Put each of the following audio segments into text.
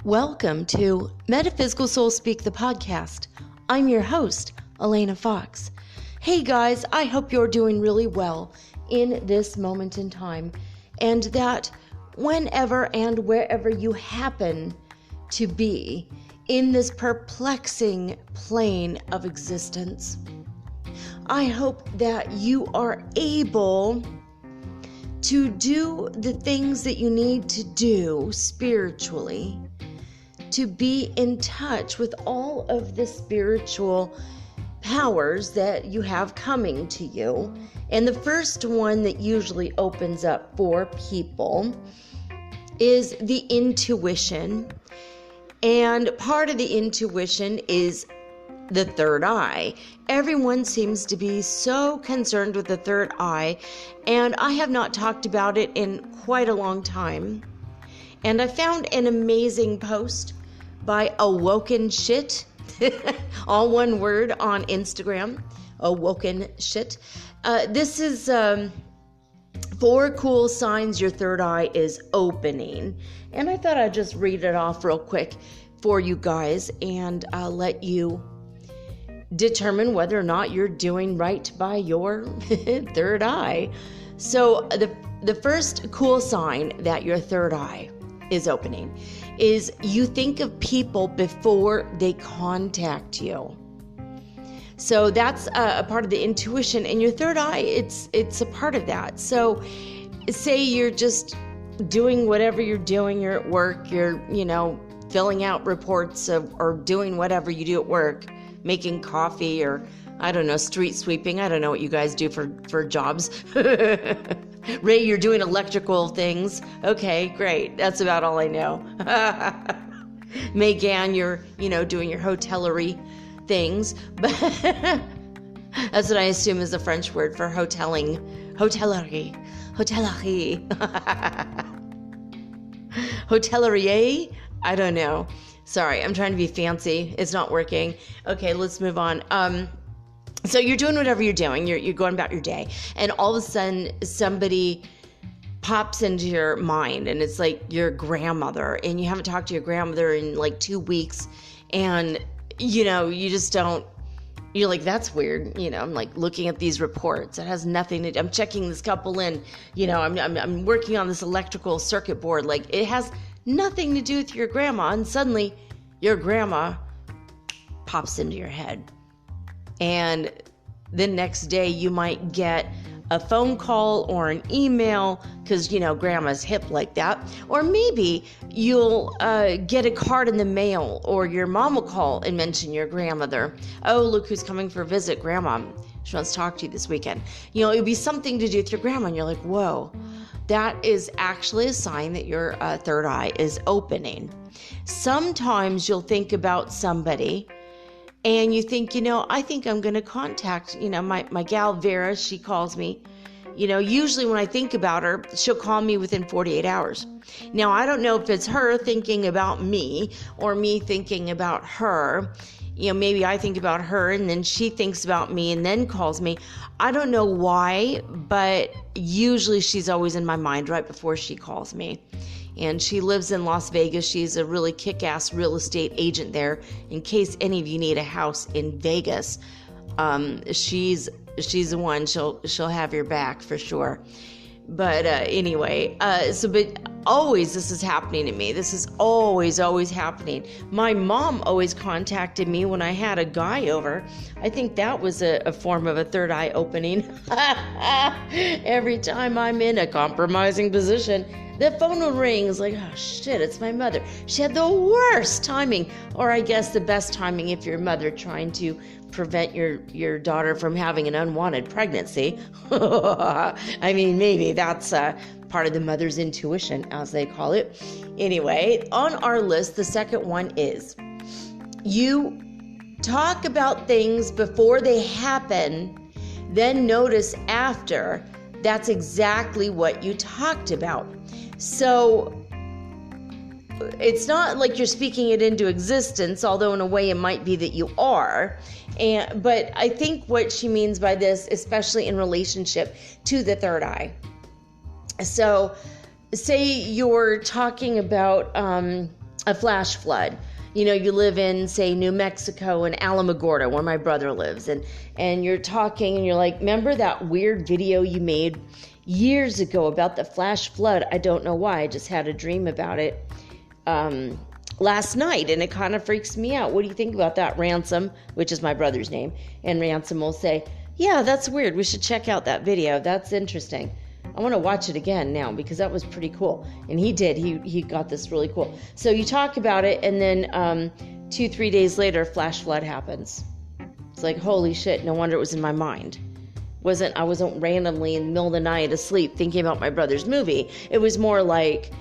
Welcome to Metaphysical Soul Speak, the podcast. I'm your host, Elena Fox. Hey guys, I hope you're doing really well in this moment in time, and that whenever and wherever you happen to be in this perplexing plane of existence, I hope that you are able to do the things that you need to do spiritually to be in touch with all of the spiritual powers that you have coming to you. And the first one that usually opens up for people is the intuition. And part of the intuition is the third eye. Everyone seems to be so concerned with the third eye, and I have not talked about it in quite a long time. And I found an amazing post by Awoken Shit, all one word, on Instagram, Awoken Shit. This is 4 cool signs your third eye is opening. And I thought I'd just read it off real quick for you guys, and I'll let you determine whether or not you're doing right by your third eye. So the first cool sign that your third eye is opening is you think of people before they contact you. So that's a part of the intuition, and your third eye, it's a part of that. So say you're just doing whatever you're doing, you're at work, you're, filling out reports or doing whatever you do at work, making coffee, or I don't know, street sweeping. I don't know what you guys do for jobs. Ray, you're doing electrical things. Okay, great. That's about all I know. Megan, you're, doing your hotellery things. But that's what I assume is the French word for hoteling. Hotellerie. Hotellerie. Hotelier? I don't know. Sorry, I'm trying to be fancy. It's not working. Okay, let's move on. So you're doing whatever you're doing. You're going about your day, and all of a sudden somebody pops into your mind, and it's like your grandmother, and you haven't talked to your grandmother in like 2 weeks, and you just don't. You're like, that's weird. I'm like looking at these reports. It has nothing to do. I'm checking this couple in. I'm working on this electrical circuit board. Like, it has nothing to do with your grandma, and suddenly your grandma pops into your head. And the next day you might get a phone call or an email because, grandma's hip like that. Or maybe you'll get a card in the mail, or your mom will call and mention your grandmother. Oh, look who's coming for a visit, grandma. She wants to talk to you this weekend. It'll be something to do with your grandma, and you're like, whoa, that is actually a sign that your third eye is opening. Sometimes you'll think about somebody, and you think, I think I'm going to contact, my gal Vera. She calls me. Usually when I think about her, she'll call me within 48 hours. Now, I don't know if it's her thinking about me or me thinking about her. Maybe I think about her and then she thinks about me and then calls me. I don't know why, but usually she's always in my mind right before she calls me. And she lives in Las Vegas. She's a really kick-ass real estate agent there. In case any of you need a house in Vegas, she's the one. She'll have your back for sure. But anyway, but always this is happening to me. This is always happening. My mom always contacted me when I had a guy over. I think that was a form of a third eye opening. Every time I'm in a compromising position, The phone would ring. It's like, oh shit, it's my mother. She had the worst timing, or I guess the best timing if you're a mother trying to prevent your daughter from having an unwanted pregnancy. I mean, maybe that's part of the mother's intuition, as they call it. Anyway, on our list, the second one is you talk about things before they happen, then notice after. That's exactly what you talked about. So it's not like you're speaking it into existence, although in a way it might be that you are. But I think what she means by this, especially in relationship to the third eye. So say you're talking about a flash flood. You know, you live in, say, New Mexico and Alamogordo, where my brother lives, and you're talking and you're like, remember that weird video you made years ago about the flash flood? I don't know why. I just had a dream about it last night, and it kind of freaks me out. What do you think about that, Ransom, which is my brother's name? And Ransom will say, yeah, that's weird. We should check out that video. That's interesting. I want to watch it again now because that was pretty cool. And he did. He got this really cool. So you talk about it, and then 2-3 days later, flash flood happens. It's like, holy shit, no wonder it was in my mind. I wasn't randomly in the middle of the night asleep thinking about my brother's movie. It was more like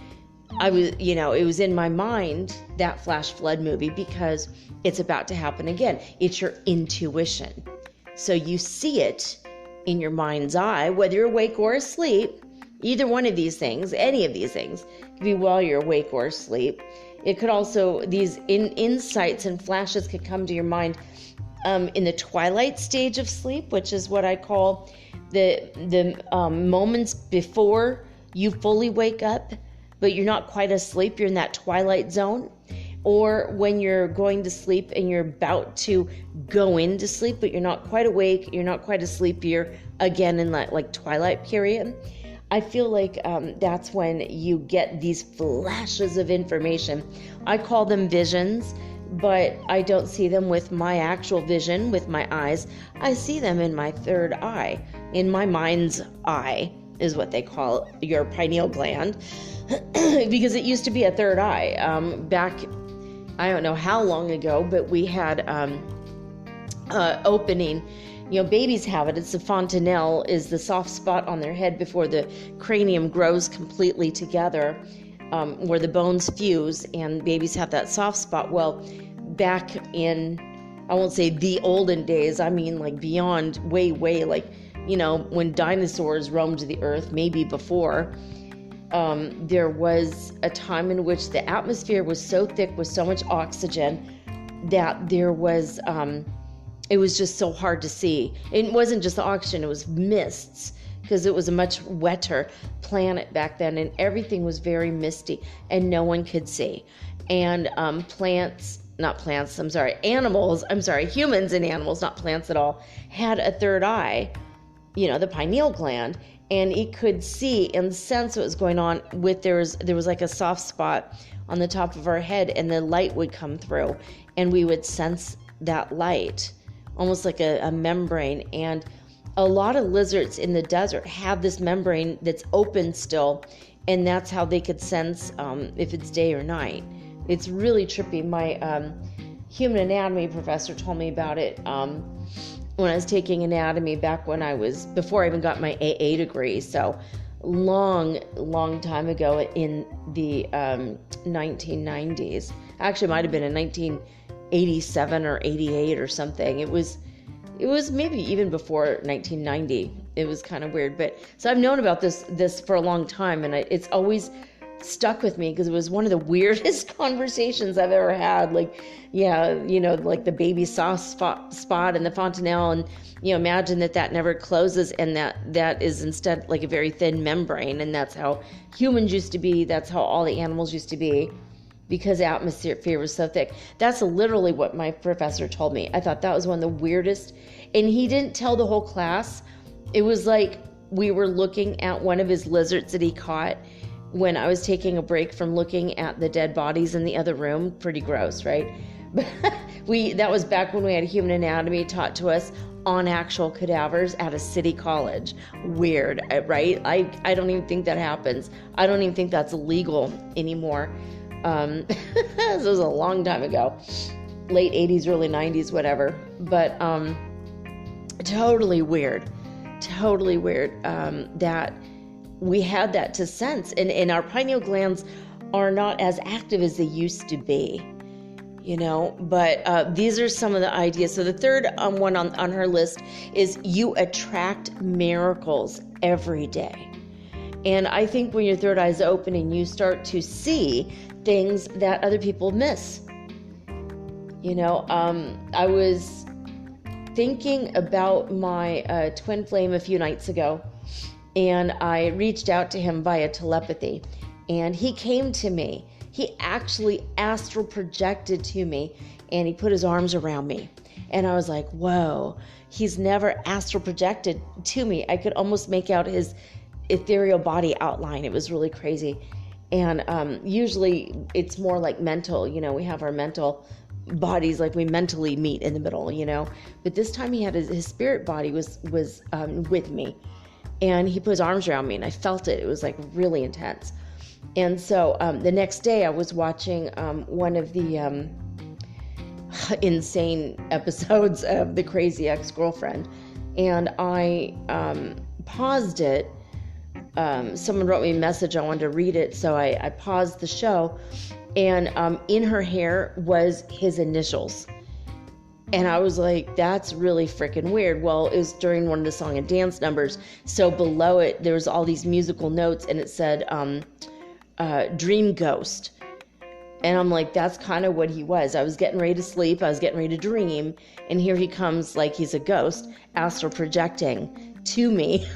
it was in my mind, that flash flood movie, because it's about to happen again. It's your intuition. So you see it in your mind's eye, whether you're awake or asleep. Either one of these things, any of these things, could be while you're awake or asleep. It could also, these insights and flashes could come to your mind in the twilight stage of sleep, which is what I call the moments before you fully wake up, but you're not quite asleep. You're in that twilight zone. Or when you're going to sleep and you're about to go into sleep, but you're not quite awake, you're not quite asleep, you're again in that like twilight period. I feel like that's when you get these flashes of information. I call them visions, but I don't see them with my actual vision, with my eyes. I see them in my third eye, in my mind's eye, is what they call your pineal gland, because it used to be a third eye. Back, I don't know how long ago, but we had opening. You know, babies have it. It's the fontanelle, is the soft spot on their head before the cranium grows completely together, where the bones fuse, and babies have that soft spot. Well, back in, I won't say the olden days, I mean like beyond, way, like, you know, when dinosaurs roamed the earth, maybe before, there was a time in which the atmosphere was so thick with so much oxygen that there was, it was just so hard to see. It wasn't just the oxygen, it was mists, because it was a much wetter planet back then, and everything was very misty, and no one could see. And humans and animals, not plants at all, had a third eye, you know, the pineal gland, and it could see and sense what was going on. There was like a soft spot on the top of our head, and the light would come through, and we would sense that light, almost like a membrane. And a lot of lizards in the desert have this membrane that's open still, and that's how they could sense if it's day or night. It's really trippy. My human anatomy professor told me about it when I was taking anatomy back before I even got my AA degree. So long time ago in the 1990s. Actually, it might have been in 1987 or 88 or something. It was maybe even before 1990. It was kind of weird. But so I've known about this for a long time, and it's always stuck with me because it was one of the weirdest conversations I've ever had. Like, yeah, you know, like the baby soft spot and the fontanelle, and you know, imagine that never closes, and that is instead like a very thin membrane, and that's how humans used to be. That's how all the animals used to be, because the atmosphere was so thick. That's literally what my professor told me. I thought that was one of the weirdest, and he didn't tell the whole class. It was like we were looking at one of his lizards that he caught when I was taking a break from looking at the dead bodies in the other room. Pretty gross, right? But that was back when we had human anatomy taught to us on actual cadavers at a city college. Weird, right? I don't even think that happens. I don't even think that's legal anymore. This was a long time ago, late 80s, early 90s, whatever. But totally weird that we had that to sense. And our pineal glands are not as active as they used to be. But these are some of the ideas. So the third one on her list is you attract miracles every day. And I think when your third eye is open and you start to see things that other people miss. I was thinking about my twin flame a few nights ago, and I reached out to him via telepathy, and he came to me. He actually astral projected to me, and he put his arms around me. And I was like, whoa, he's never astral projected to me. I could almost make out his ethereal body outline. It was really crazy. And usually it's more like mental, we have our mental bodies, like we mentally meet in the middle, But this time he had his spirit body was with me. And he put his arms around me, and I felt it. It was like really intense. And so the next day I was watching one of the insane episodes of The Crazy Ex-Girlfriend, and I paused it. Someone wrote me a message. I wanted to read it, so I paused the show, and in her hair was his initials. And I was like, that's really freaking weird. Well, it was during one of the song and dance numbers, so below it there was all these musical notes, and it said dream ghost. And I'm like, that's kind of what he was. I was getting ready to sleep, I was getting ready to dream, and here he comes like he's a ghost astral projecting to me.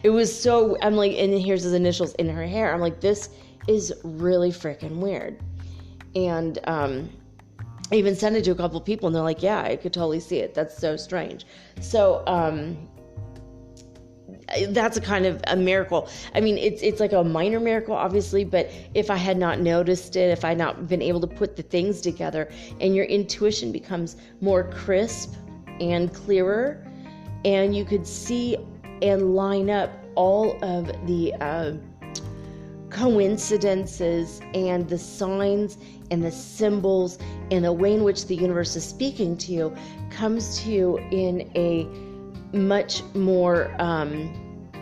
It was so, I'm like, and here's his initials in her hair. I'm like, this is really freaking weird. And I even sent it to a couple of people, and they're like, yeah, I could totally see it. That's so strange. So that's a kind of a miracle. I mean, it's like a minor miracle, obviously, but if I had not noticed it, if I had not been able to put the things together, and your intuition becomes more crisp and clearer, and you could see and line up all of the coincidences and the signs and the symbols and the way in which the universe is speaking to you, comes to you in a much more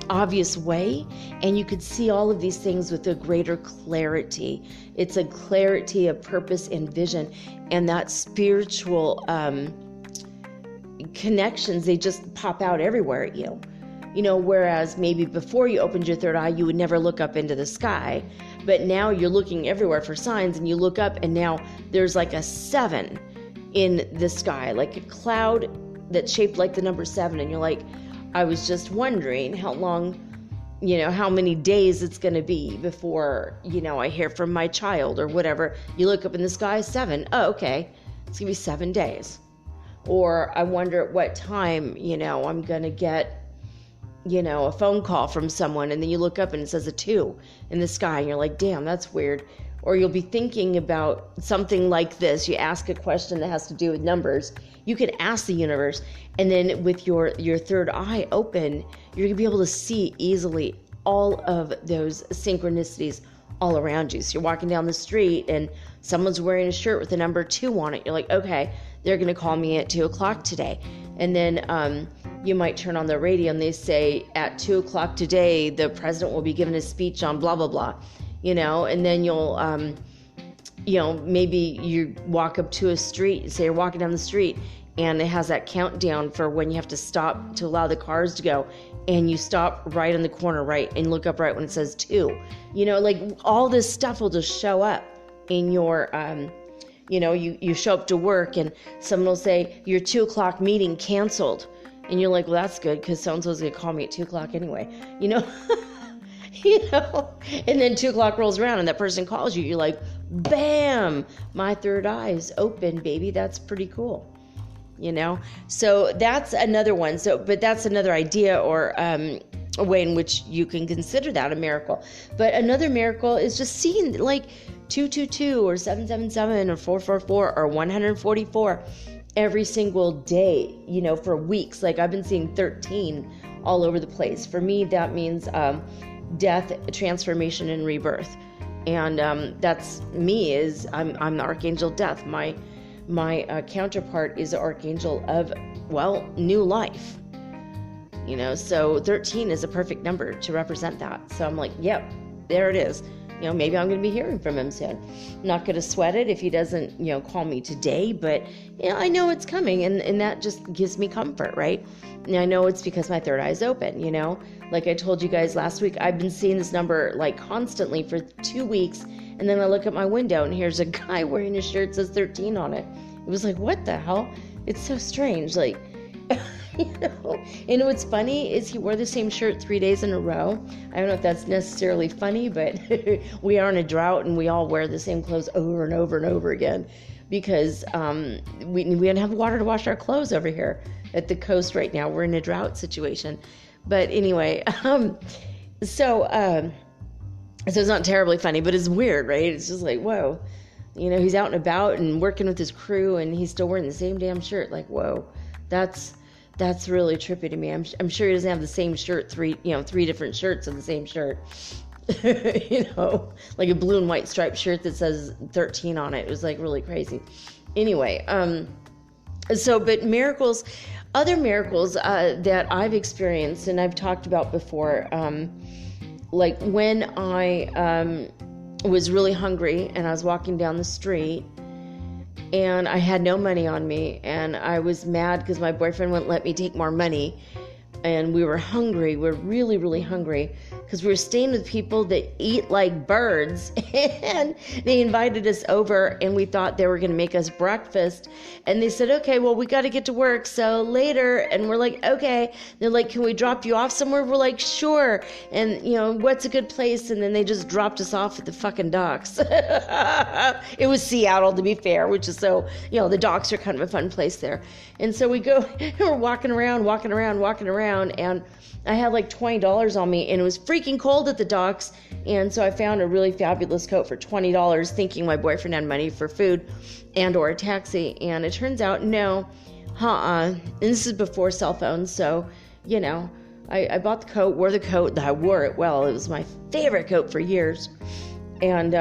obvious way, and you could see all of these things with a greater clarity. It's a clarity of purpose and vision, and that spiritual connections, they just pop out everywhere at you. Whereas maybe before you opened your third eye, you would never look up into the sky, but now you're looking everywhere for signs, and you look up, and now there's like a 7 in the sky, like a cloud that's shaped like the number 7, and you're like, I was just wondering how long, how many days it's going to be before, I hear from my child or whatever. You look up in the sky, 7. Oh, okay. It's going to be 7 days. Or I wonder at what time, I'm going to get, a phone call from someone, and then you look up and it says a 2 in the sky, and you're like, damn, that's weird. Or you'll be thinking about something like this. You ask a question that has to do with numbers. You can ask the universe, and then with your third eye open, you're going to be able to see easily all of those synchronicities all around you. So you're walking down the street, and someone's wearing a shirt with the number 2 on it. You're like, okay, they're going to call me at 2 o'clock today. And then you might turn on the radio, and they say, at 2 o'clock today, the president will be giving a speech on blah, blah, blah. And then you'll, maybe you walk up to a street, say you're walking down the street, and it has that countdown for when you have to stop to allow the cars to go, and you stop right in the corner, right, and look up right when it says 2. Like all this stuff will just show up in your, you show up to work, and someone will say, your 2 o'clock meeting canceled. And you're like, well, that's good, because so-and-so's going to call me at 2 o'clock anyway, and then 2 o'clock rolls around and that person calls you. You're like, bam, my third eye is open, baby. That's pretty cool. So that's another one. But that's another idea or a way in which you can consider that a miracle. But another miracle is just seeing like 222 or 777 or 444 or 144. every single day, for weeks. Like I've been seeing 13 all over the place. For me, that means death, transformation, and rebirth. And that's me. I'm the Archangel Death. My counterpart is the Archangel of, new life. So 13 is a perfect number to represent that. So I'm like, yep, there it is. Maybe I'm going to be hearing from him soon. I'm not going to sweat it if he doesn't, call me today, but I know it's coming, and that just gives me comfort, right? And I know it's because my third eye is open, Like I told you guys last week, I've been seeing this number like constantly for 2 weeks, and then I look at my window and here's a guy wearing a shirt that says 13 on it. It was like, what the hell? It's so strange, like... And what's funny is he wore the same shirt 3 days in a row. I don't know if that's necessarily funny, but we are in a drought and we all wear the same clothes over and over and over again because we don't have water to wash our clothes over here at the coast right now. We're in a drought situation. But anyway, so it's not terribly funny, but it's weird, right? It's just like, whoa. He's out and about and working with his crew and he's still wearing the same damn shirt. Like, whoa, that's really trippy to me. I'm sure he doesn't have the same shirt, three different shirts of the same shirt. Like a blue and white striped shirt that says 13 on it. It was like really crazy. Anyway, but miracles, other miracles that I've experienced and I've talked about before, like when I was really hungry and I was walking down the street and I had no money on me, and I was mad because my boyfriend wouldn't let me take more money, and we were hungry. We're really, really hungry because we were staying with people that eat like birds, and they invited us over, and we thought they were going to make us breakfast, and they said, okay, well, we got to get to work, so later, and we're like, okay. They're like, can we drop you off somewhere? We're like, sure, and, what's a good place? And then they just dropped us off at the fucking docks. It was Seattle, to be fair, which is so, the docks are kind of a fun place there. And so we go, we're walking around, and I had like $20 on me, and it was freaking cold at the docks, and so I found a really fabulous coat for $20, thinking my boyfriend had money for food and or a taxi, and it turns out, no, and this is before cell phones, so, I bought the coat, wore the coat, I wore it well, it was my favorite coat for years, and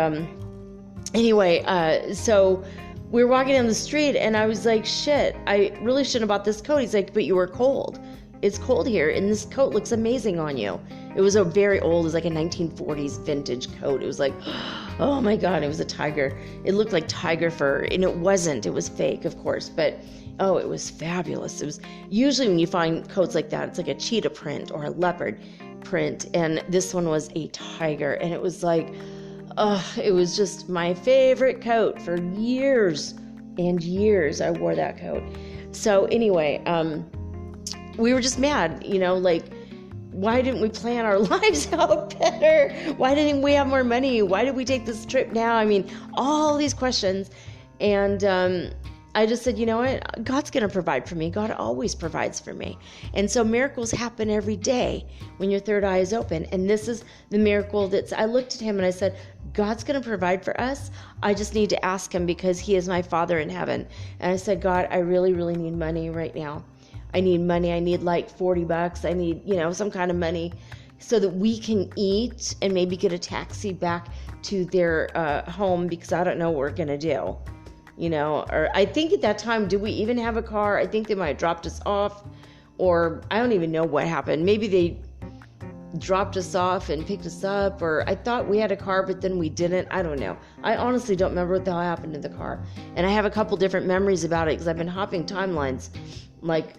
anyway, so we were walking down the street, and I was like, shit, I really shouldn't have bought this coat. He's like, but you were cold. It's cold here, and this coat looks amazing on you. It was a very old, it was like a 1940s vintage coat. It was like, oh my God, it was a tiger. It looked like tiger fur, and it wasn't. It was fake, of course, but oh, it was fabulous. It was usually when you find coats like that, it's like a cheetah print or a leopard print, and this one was a tiger, and it was like, it was just my favorite coat for years and years. I wore that coat. So anyway, we were just mad, like, why didn't we plan our lives out better? Why didn't we have more money? Why did we take this trip now? I mean, all these questions. And I just said, you know what? God's going to provide for me. God always provides for me. And so miracles happen every day when your third eye is open. And this is the miracle I looked at him and I said, God's going to provide for us. I just need to ask him because he is my Father in heaven. And I said, God, I really, really need money right now. I need money. I need like $40. I need, some kind of money so that we can eat and maybe get a taxi back to their home because I don't know what we're going to do. Or I think at that time, did we even have a car? I think they might have dropped us off, or I don't even know what happened. Maybe they dropped us off and picked us up, or I thought we had a car, but then we didn't. I don't know. I honestly don't remember what the hell happened to the car. And I have a couple different memories about it because I've been hopping timelines like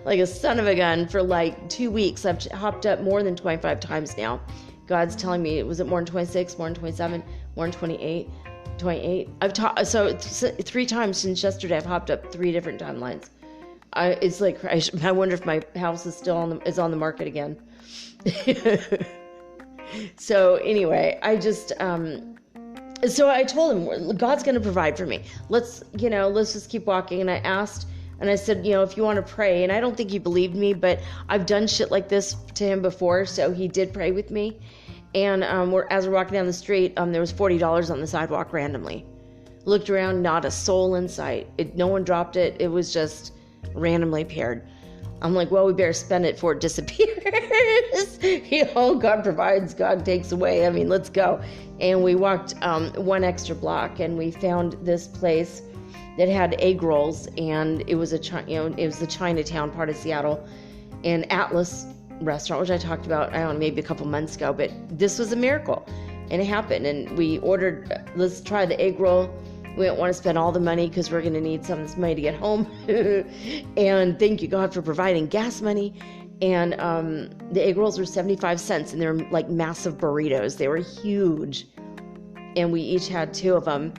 like a son of a gun for like 2 weeks. I've hopped up more than 25 times now. God's telling me, was it more than 26, more than 27, more than 28? 28. So 3 times since yesterday. I've hopped up 3 different timelines. It's like I wonder if my house is still on the market again. So anyway, I just so I told him God's going to provide for me. Let's just keep walking. And I asked, and I said, if you want to pray, and I don't think he believed me, but I've done shit like this to him before, so he did pray with me. And as we're walking down the street, there was $40 on the sidewalk randomly. Looked around, not a soul in sight. No one dropped it. It was just randomly paired. I'm like, well, we better spend it before it disappears. God provides, God takes away. I mean, let's go. And we walked one extra block, and we found this place that had egg rolls, and it was it was the Chinatown part of Seattle, and Atlas restaurant, which I talked about, I don't know, maybe a couple months ago, but this was a miracle, and it happened. And we ordered, let's try the egg roll. We don't want to spend all the money because we're going to need some of this money to get home. And thank you, God, for providing gas money. And the egg rolls were 75 cents, and they're like massive burritos. They were huge. And we each had 2 of them.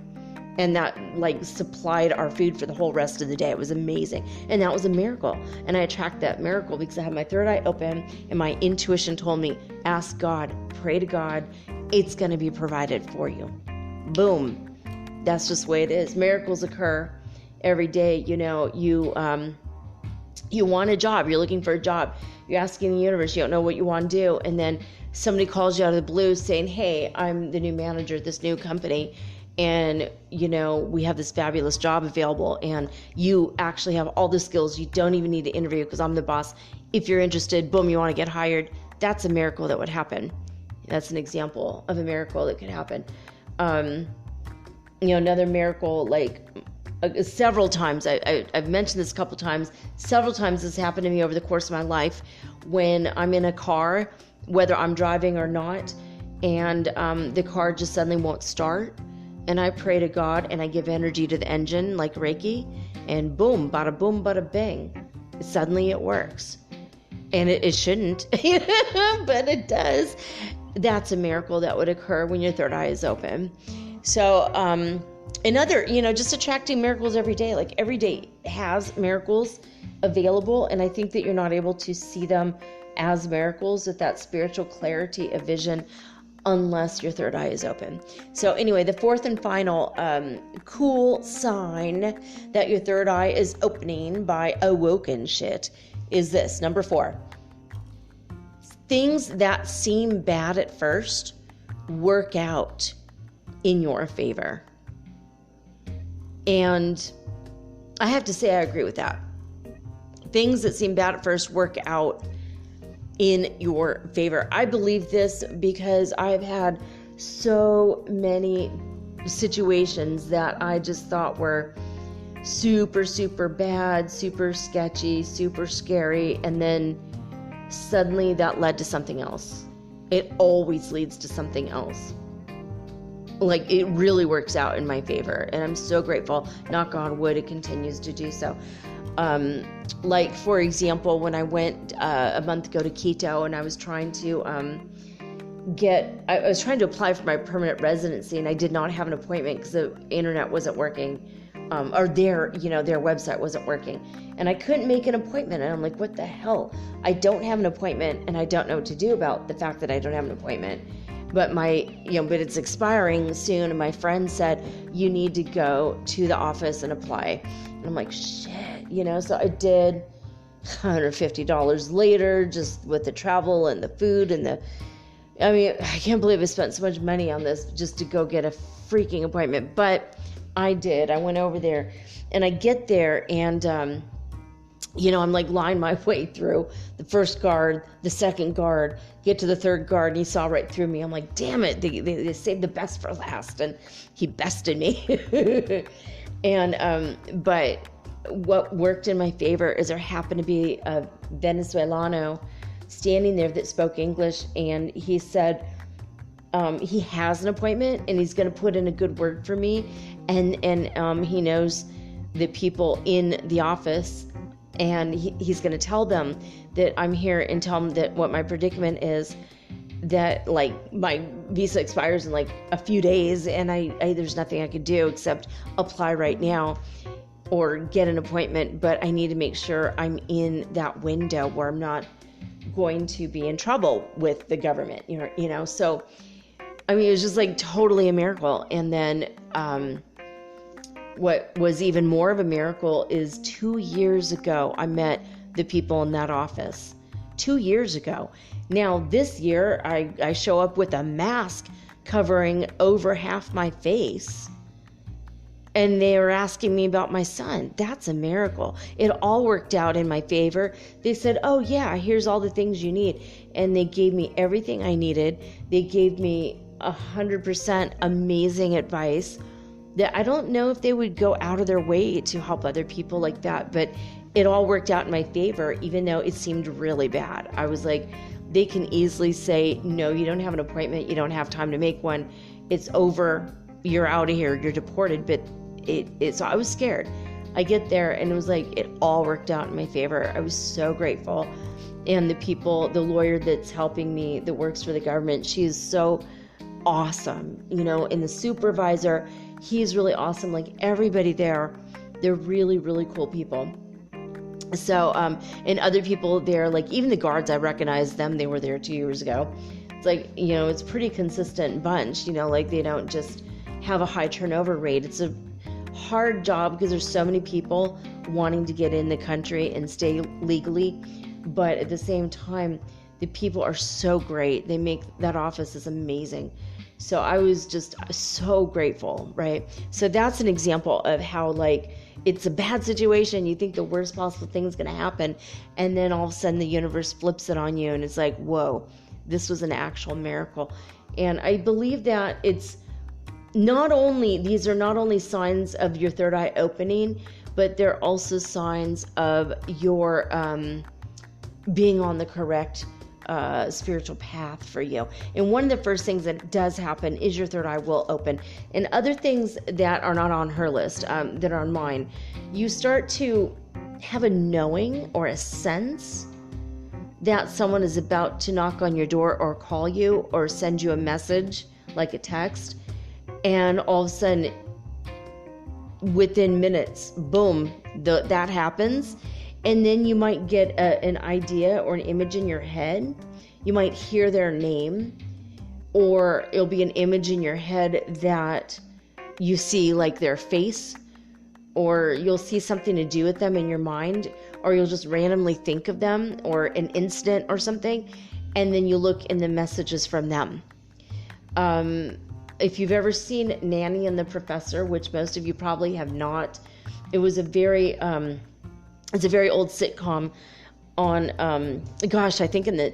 And that like supplied our food for the whole rest of the day. It was amazing. And that was a miracle. And I attract that miracle because I had my third eye open, and my intuition told me, ask God, pray to God. It's going to be provided for you. Boom. That's just the way it is. Miracles occur every day. You want a job. You're looking for a job. You're asking the universe. You don't know what you want to do. And then somebody calls you out of the blue saying, hey, I'm the new manager at this new company. And, we have this fabulous job available. And you actually have all the skills. You don't even need to interview because I'm the boss. If you're interested, boom, you want to get hired. That's a miracle that would happen. That's an example of a miracle that could happen. Another miracle, like several times, I've mentioned this a couple times, several times this happened to me over the course of my life when I'm in a car, whether I'm driving or not, and the car just suddenly won't start. And I pray to God and I give energy to the engine like Reiki, and boom, bada boom, bada bang. Suddenly it works. And it shouldn't, but it does. That's a miracle that would occur when your third eye is open. So, another, just attracting miracles every day. Like every day has miracles available. And I think that you're not able to see them as miracles with that spiritual clarity of vision unless your third eye is open. So anyway, the fourth and final cool sign that your third eye is opening by awoken shit is this. Number 4. Things that seem bad at first work out in your favor. And I have to say I agree with that. Things that seem bad at first work out in your favor. I believe this because I've had so many situations that I just thought were super, super bad, super sketchy, super scary, and then suddenly that led to something else. It always leads to something else. Like, it really works out in my favor, and I'm so grateful. Knock on wood, it continues to do so. Like, for example, when I went a month ago to Quito, and I was trying to I was trying to apply for my permanent residency, and I did not have an appointment because the internet wasn't working, or their website wasn't working, and I couldn't make an appointment. And I'm like, what the hell? I don't have an appointment, and I don't know what to do about the fact that I don't have an appointment. But but it's expiring soon. And my friend said, you need to go to the office and apply. And I'm like, shit, so I did. $150 later, just with the travel and the food and I can't believe I spent so much money on this just to go get a freaking appointment. But I did. I went over there, and I get there, and I'm like lying my way through the first guard, the second guard, get to the third guard, and he saw right through me. I'm like, damn it, they saved the best for last, and he bested me. And but what worked in my favor is there happened to be a Venezuelano standing there that spoke English, and he said he has an appointment and he's going to put in a good word for me, and he knows the people in the office, and he's going to tell them that I'm here and tell them that what my predicament is, that like my visa expires in like a few days, and I there's nothing I could do except apply right now or get an appointment, but I need to make sure I'm in that window where I'm not going to be in trouble with the government, so it was just like totally a miracle. And then what was even more of a miracle is 2 years ago I met the people in that office. 2 years ago. Now this year I show up with a mask covering over half my face, And they were asking me about my son. That's a miracle. It all worked out in my favor. They said, oh yeah, here's all the things you need. And they gave me everything I needed. They gave me 100% amazing advice that I don't know if they would go out of their way to help other people like that, but it all worked out in my favor, even though it seemed really bad. I was like, they can easily say, no, you don't have an appointment. You don't have time to make one. It's over. You're out of here. You're deported. But so I was scared. I get there and it was like, it all worked out in my favor. I was so grateful. And the lawyer that's helping me, that works for the government, she is so awesome, and the supervisor, he's really awesome. Like everybody there, they're really, really cool people. So, and other people there, like even the guards, I recognized them. They were there 2 years ago. It's like, it's a pretty consistent bunch, like they don't just have a high turnover rate. It's a hard job because there's so many people wanting to get in the country and stay legally. But at the same time, the people are so great. They make that office is amazing. So I was just so grateful, right? So that's an example of how, like, it's a bad situation. You think the worst possible thing is going to happen. And then all of a sudden the universe flips it on you. And it's like, whoa, this was an actual miracle. And I believe that these are not only signs of your third eye opening, but they're also signs of your being on the correct spiritual path for you. And one of the first things that does happen is your third eye will open. And other things that are not on her list, that are on mine, you start to have a knowing or a sense that someone is about to knock on your door or call you or send you a message, like a text. And all of a sudden, within minutes, boom, that happens. And then you might get an idea or an image in your head. You might hear their name, or it'll be an image in your head that you see, like their face, or you'll see something to do with them in your mind, or you'll just randomly think of them or an incident or something, and then you look in the messages from them. If you've ever seen Nanny and the Professor, which most of you probably have not, it was a very old sitcom on, I think in the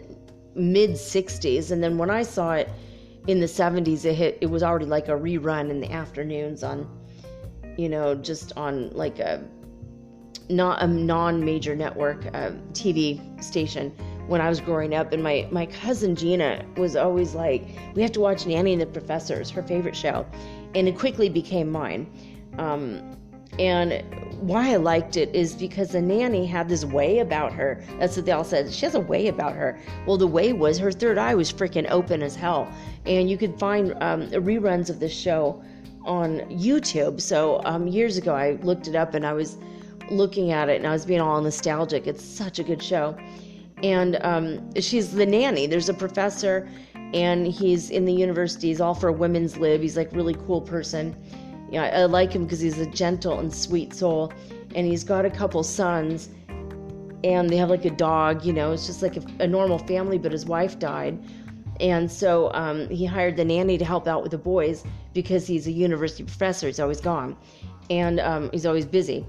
mid 60s. And then when I saw it in the 70s, it was already like a rerun in the afternoons on, just on like not a non-major network TV station when I was growing up. And my cousin Gina was always like, we have to watch Nanny and the Professor. It's her favorite show. And it quickly became mine. And why I liked it is because the nanny had this way about her. That's what they all said. She has a way about her. Well, the way was her third eye was freaking open as hell. And you could find reruns of the show on YouTube. So years ago, I looked it up and I was looking at it and I was being all nostalgic. It's such a good show. And she's the nanny. There's a professor and he's in the university. He's all for women's lib. He's like a really cool person. I like him because he's a gentle and sweet soul, and he's got a couple sons, and they have like a dog. It's just like a normal family, but his wife died, and so he hired the nanny to help out with the boys because he's a university professor. He's always gone, and he's always busy,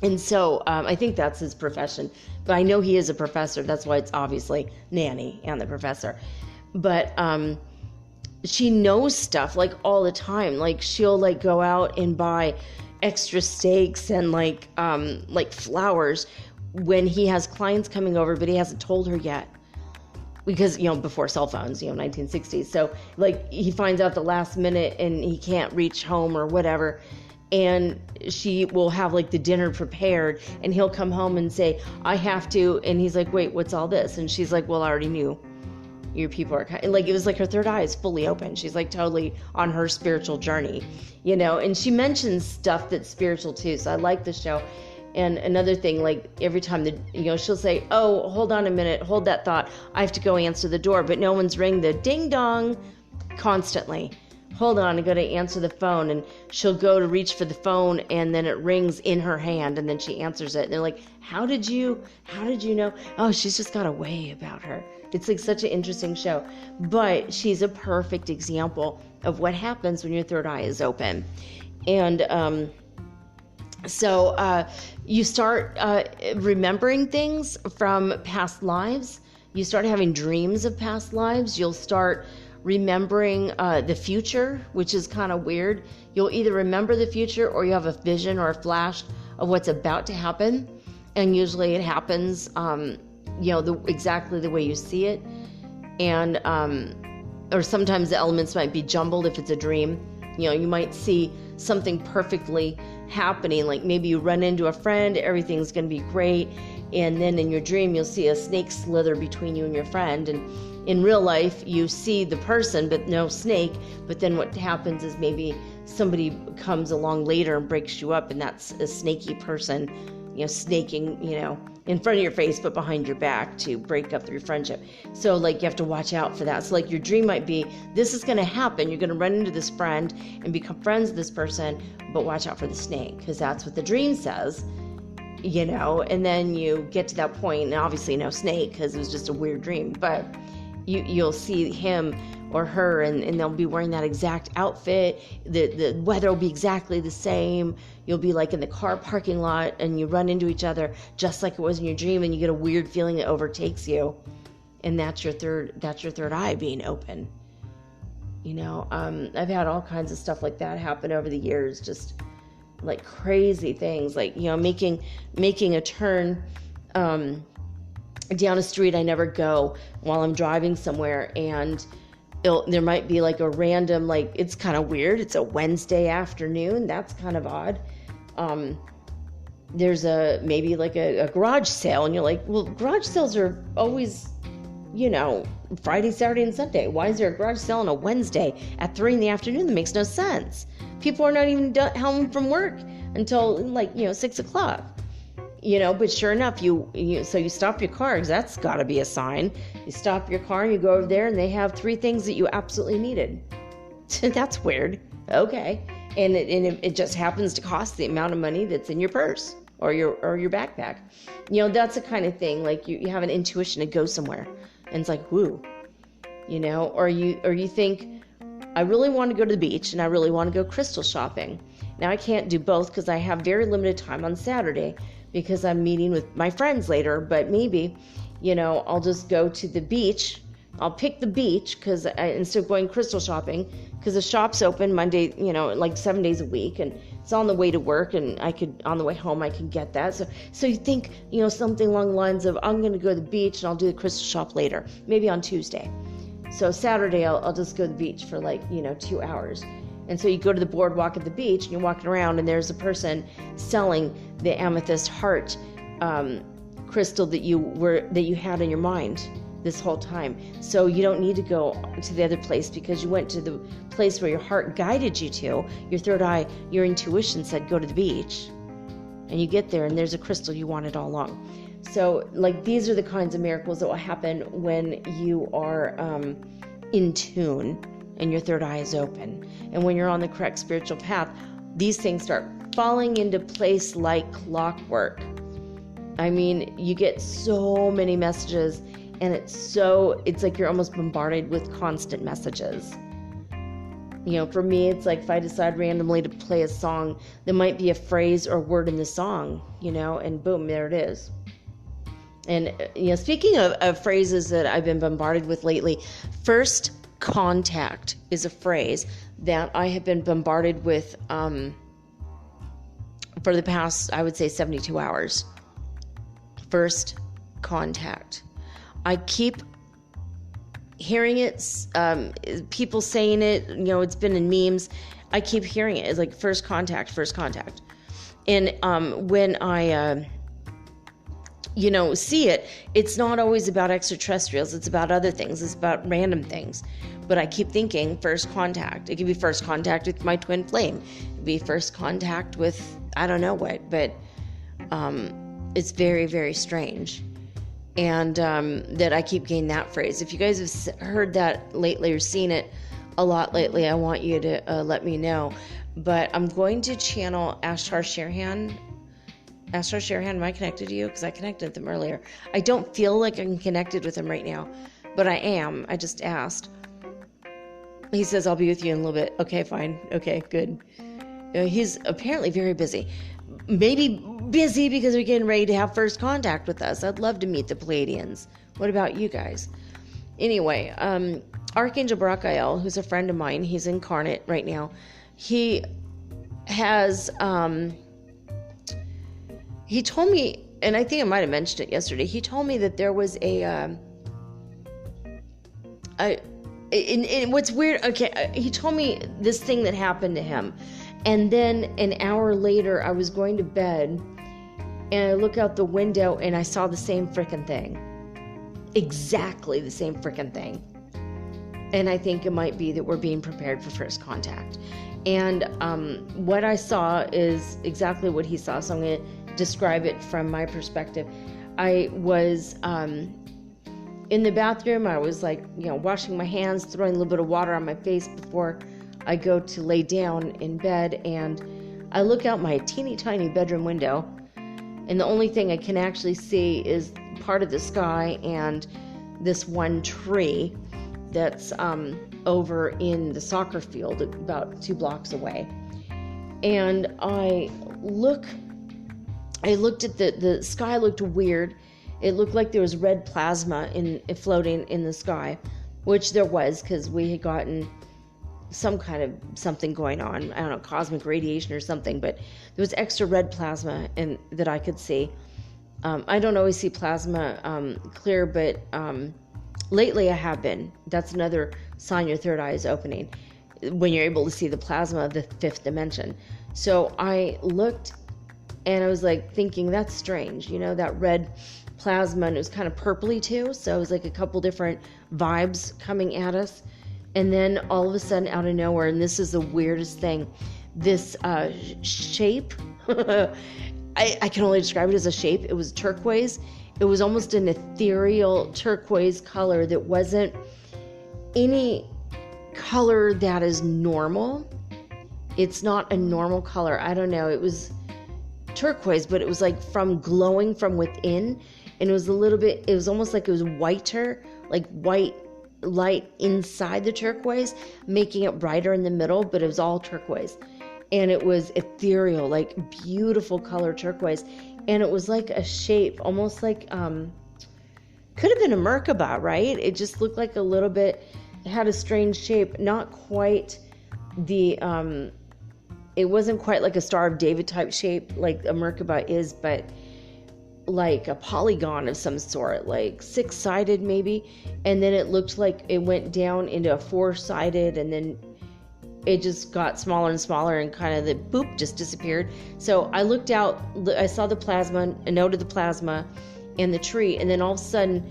and so I think that's his profession. But I know he is a professor. That's why it's obviously Nanny and the Professor. But she knows stuff like all the time. Like she'll like go out and buy extra steaks and like flowers when he has clients coming over, but he hasn't told her yet because, before cell phones, 1960s. So like he finds out the last minute and he can't reach home or whatever. And she will have like the dinner prepared and he'll come home and say, I have to. And he's like, wait, what's all this? And she's like, well, I already knew. Your people are like, it was like her third eye is fully open. She's like totally on her spiritual journey, and she mentions stuff that's spiritual too. So I like the show. And another thing, like every time she'll say, oh, hold on a minute, hold that thought. I have to go answer the door, but no one's ringing the ding dong constantly. Hold on, I got to answer the phone. And she'll go to reach for the phone and then it rings in her hand and then she answers it. And they're like, how did you know? Oh, she's just got a way about her. It's like such an interesting show, but she's a perfect example of what happens when your third eye is open. And so you start remembering things from past lives. You start having dreams of past lives. You'll start remembering the future, which is kind of weird. You'll either remember the future or you have a vision or a flash of what's about to happen. And usually it happens, exactly the way you see it. And, or sometimes the elements might be jumbled if it's a dream. You might see something perfectly happening, like maybe you run into a friend, everything's going to be great, and then in your dream you'll see a snake slither between you and your friend, and in real life you see the person but no snake, but then what happens is maybe somebody comes along later and breaks you up, and that's a snaky person, snaking, in front of your face but behind your back to break up your friendship. So like you have to watch out for that. So like your dream might be, this is going to happen, you're going to run into this friend and become friends with this person, but watch out for the snake, because that's what the dream says, and then you get to that point, and obviously no snake because it was just a weird dream, but you'll see him or her, and they'll be wearing that exact outfit. The weather will be exactly the same. You'll be like in the car parking lot and you run into each other just like it was in your dream, and you get a weird feeling that overtakes you, and that's your third eye being open. I've had all kinds of stuff like that happen over the years, just like crazy things, like making a turn down a street I never go while I'm driving somewhere, and there might be like a random, like, it's kind of weird, it's a Wednesday afternoon, that's kind of odd. There's maybe like a garage sale, and you're like, well, garage sales are always, Friday, Saturday, and Sunday. Why is there a garage sale on a Wednesday at 3 p.m? That makes no sense. People are not even home from work until 6 o'clock. But sure enough, so you stop your car, because that's got to be a sign. You stop your car and you go over there, and they have 3 things that you absolutely needed. That's weird. Okay. And it just happens to cost the amount of money that's in your purse or your backpack. That's the kind of thing, like you have an intuition to go somewhere, and it's like, woo, or you think, I really want to go to the beach and I really want to go crystal shopping. Now I can't do both because I have very limited time on Saturday, because I'm meeting with my friends later, but maybe, I'll just go to the beach. I'll pick the beach instead of going crystal shopping, because the shop's open Monday, like 7 days a week, and it's on the way to work, and on the way home, I can get that. So you think, something along the lines of, I'm going to go to the beach and I'll do the crystal shop later, maybe on Tuesday. So Saturday, I'll just go to the beach for 2 hours. And so you go to the boardwalk at the beach, and you're walking around, and there's a person selling the amethyst heart crystal that you had in your mind this whole time. So you don't need to go to the other place, because you went to the place where your heart guided you to. Your third eye, your intuition said, go to the beach. And you get there, and there's a crystal you wanted all along. So these are the kinds of miracles that will happen when you are in tune and your third eye is open. And when you're on the correct spiritual path, these things start falling into place like clockwork. I mean, you get so many messages, and it's like you're almost bombarded with constant messages. For me, it's like if I decide randomly to play a song, there might be a phrase or word in the song, and boom, there it is. And, speaking of phrases that I've been bombarded with lately, first contact is a phrase that I have been bombarded with for the past, I would say, 72 hours. First contact. I keep hearing it, people saying it, it's been in memes. I keep hearing it. It's like first contact. And when I see it, it's not always about extraterrestrials. It's about other things. It's about random things. But I keep thinking first contact. It could be first contact with my twin flame. It could be first contact with I don't know what. But it's very, very strange. And that I keep getting that phrase. If you guys have heard that lately or seen it a lot lately, I want you to let me know. But I'm going to channel Ashtar Sherhan. Ashtar Sherhan, am I connected to you? Because I connected with him earlier. I don't feel like I'm connected with him right now, but I am. I just asked. He says, I'll be with you in a little bit. Okay, fine. Okay, good. He's apparently very busy. Maybe busy because they're getting ready to have first contact with us. I'd love to meet the Pleiadians. What about you guys? Anyway, Archangel Barachiel, who's a friend of mine, he's incarnate right now. He has, he told me, and I think I might have mentioned it yesterday, he told me that there was and what's weird, okay, he told me this thing that happened to him. And then an hour later, I was going to bed, and I look out the window, and I saw the same frickin' thing. Exactly the same frickin' thing. And I think it might be that we're being prepared for first contact. And what I saw is exactly what he saw, so I'm going to describe it from my perspective. I was in the bathroom. I was washing my hands, throwing a little bit of water on my face before I go to lay down in bed, and I look out my teeny tiny bedroom window, and the only thing I can actually see is part of the sky and this one tree that's over in the soccer field about 2 blocks away. And I looked at the sky. Looked weird. It looked like there was red plasma floating in the sky, which there was, because we had gotten some kind of something going on. I don't know, cosmic radiation or something, but there was extra red plasma that I could see. I don't always see plasma clear, but lately I have been. That's another sign your third eye is opening, when you're able to see the plasma of the 5th dimension. So I looked, and I was thinking, that's strange, that red plasma, and it was kind of purpley too, so it was a couple different vibes coming at us. And then all of a sudden, out of nowhere, and this is the weirdest thing, this shape, I can only describe it as a shape. It was turquoise. It was almost an ethereal turquoise color that wasn't any color that is normal. It's not a normal color. I don't know. It was turquoise, but it was from glowing from within. And it was it was almost like it was whiter, white light inside the turquoise, making it brighter in the middle, but it was all turquoise. And it was ethereal, beautiful color turquoise. And it was a shape, almost could have been a Merkaba, right? It just looked like a little bit, it had a strange shape, not quite it wasn't quite like a Star of David type shape like a Merkaba is, but a polygon of some sort, 6-sided maybe. And then it looked like it went down into a 4-sided, and then it just got smaller and smaller, and kind of the boop just disappeared. So I looked out, I saw the plasma, a note of the plasma and the tree, and then all of a sudden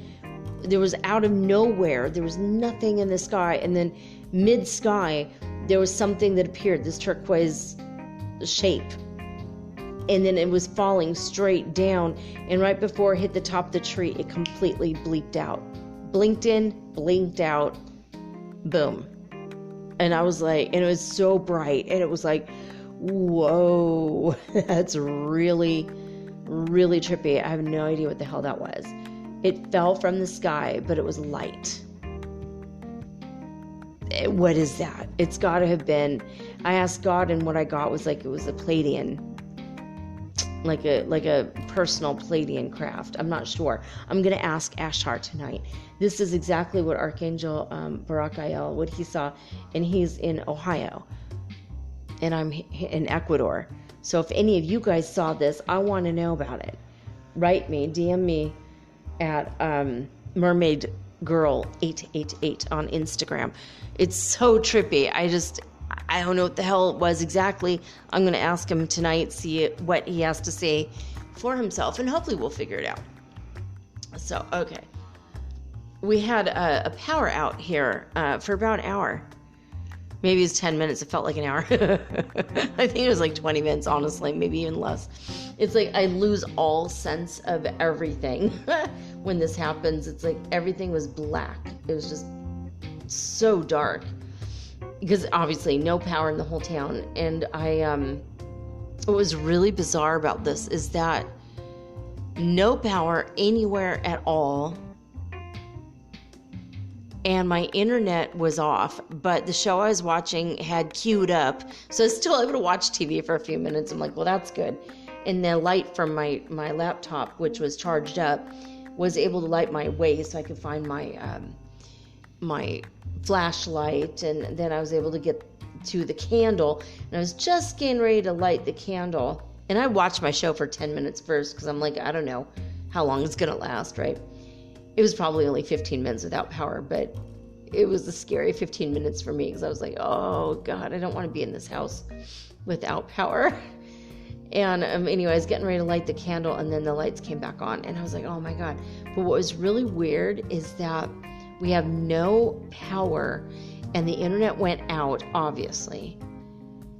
there was, out of nowhere, there was nothing in the sky, and then mid-sky there was something that appeared, this turquoise shape, and then it was falling straight down, and right before it hit the top of the tree, it completely blinked in, blinked out, boom. And I was and it was so bright, and it was whoa, that's really, really trippy. I have no idea what the hell that was. It fell from the sky, but it was light. What is that? It's got to have been, I asked God, and what I got was it was a Pleiadian, like a personal Pleiadian craft. I'm not sure. I'm going to ask Ashtar tonight. This is exactly what Archangel Barachiel, what he saw, and he's in Ohio, and I'm in Ecuador. So if any of you guys saw this, I want to know about it. Write me, DM me at Mermaid Girl 888 on Instagram. It's so trippy. I don't know what the hell it was exactly. I'm going to ask him tonight, see what he has to say for himself, and hopefully we'll figure it out. So, okay. We had a power out here for about an hour. Maybe it's 10 minutes. It felt like an hour. I think it was 20 minutes, honestly, maybe even less. It's I lose all sense of everything when this happens. It's everything was black. It was just so dark, because obviously no power in the whole town. And what was really bizarre about this is that no power anywhere at all. and my internet was off, but the show I was watching had queued up, so I was still able to watch TV for a few minutes. I'm like, well, that's good. And the light from my laptop, which was charged up, was able to light my way so I could find my flashlight, and then I was able to get to the candle, and I was just getting ready to light the candle, and I watched my show for 10 minutes first because I'm like, I don't know how long it's gonna last, right? It was probably only 15 minutes without power, but it was a scary 15 minutes for me because I was like, oh God, I don't want to be in this house without power. And anyway, I was getting ready to light the candle, and then the lights came back on, and I was like, oh my God. But what was really weird is that we have no power, and the internet went out, obviously.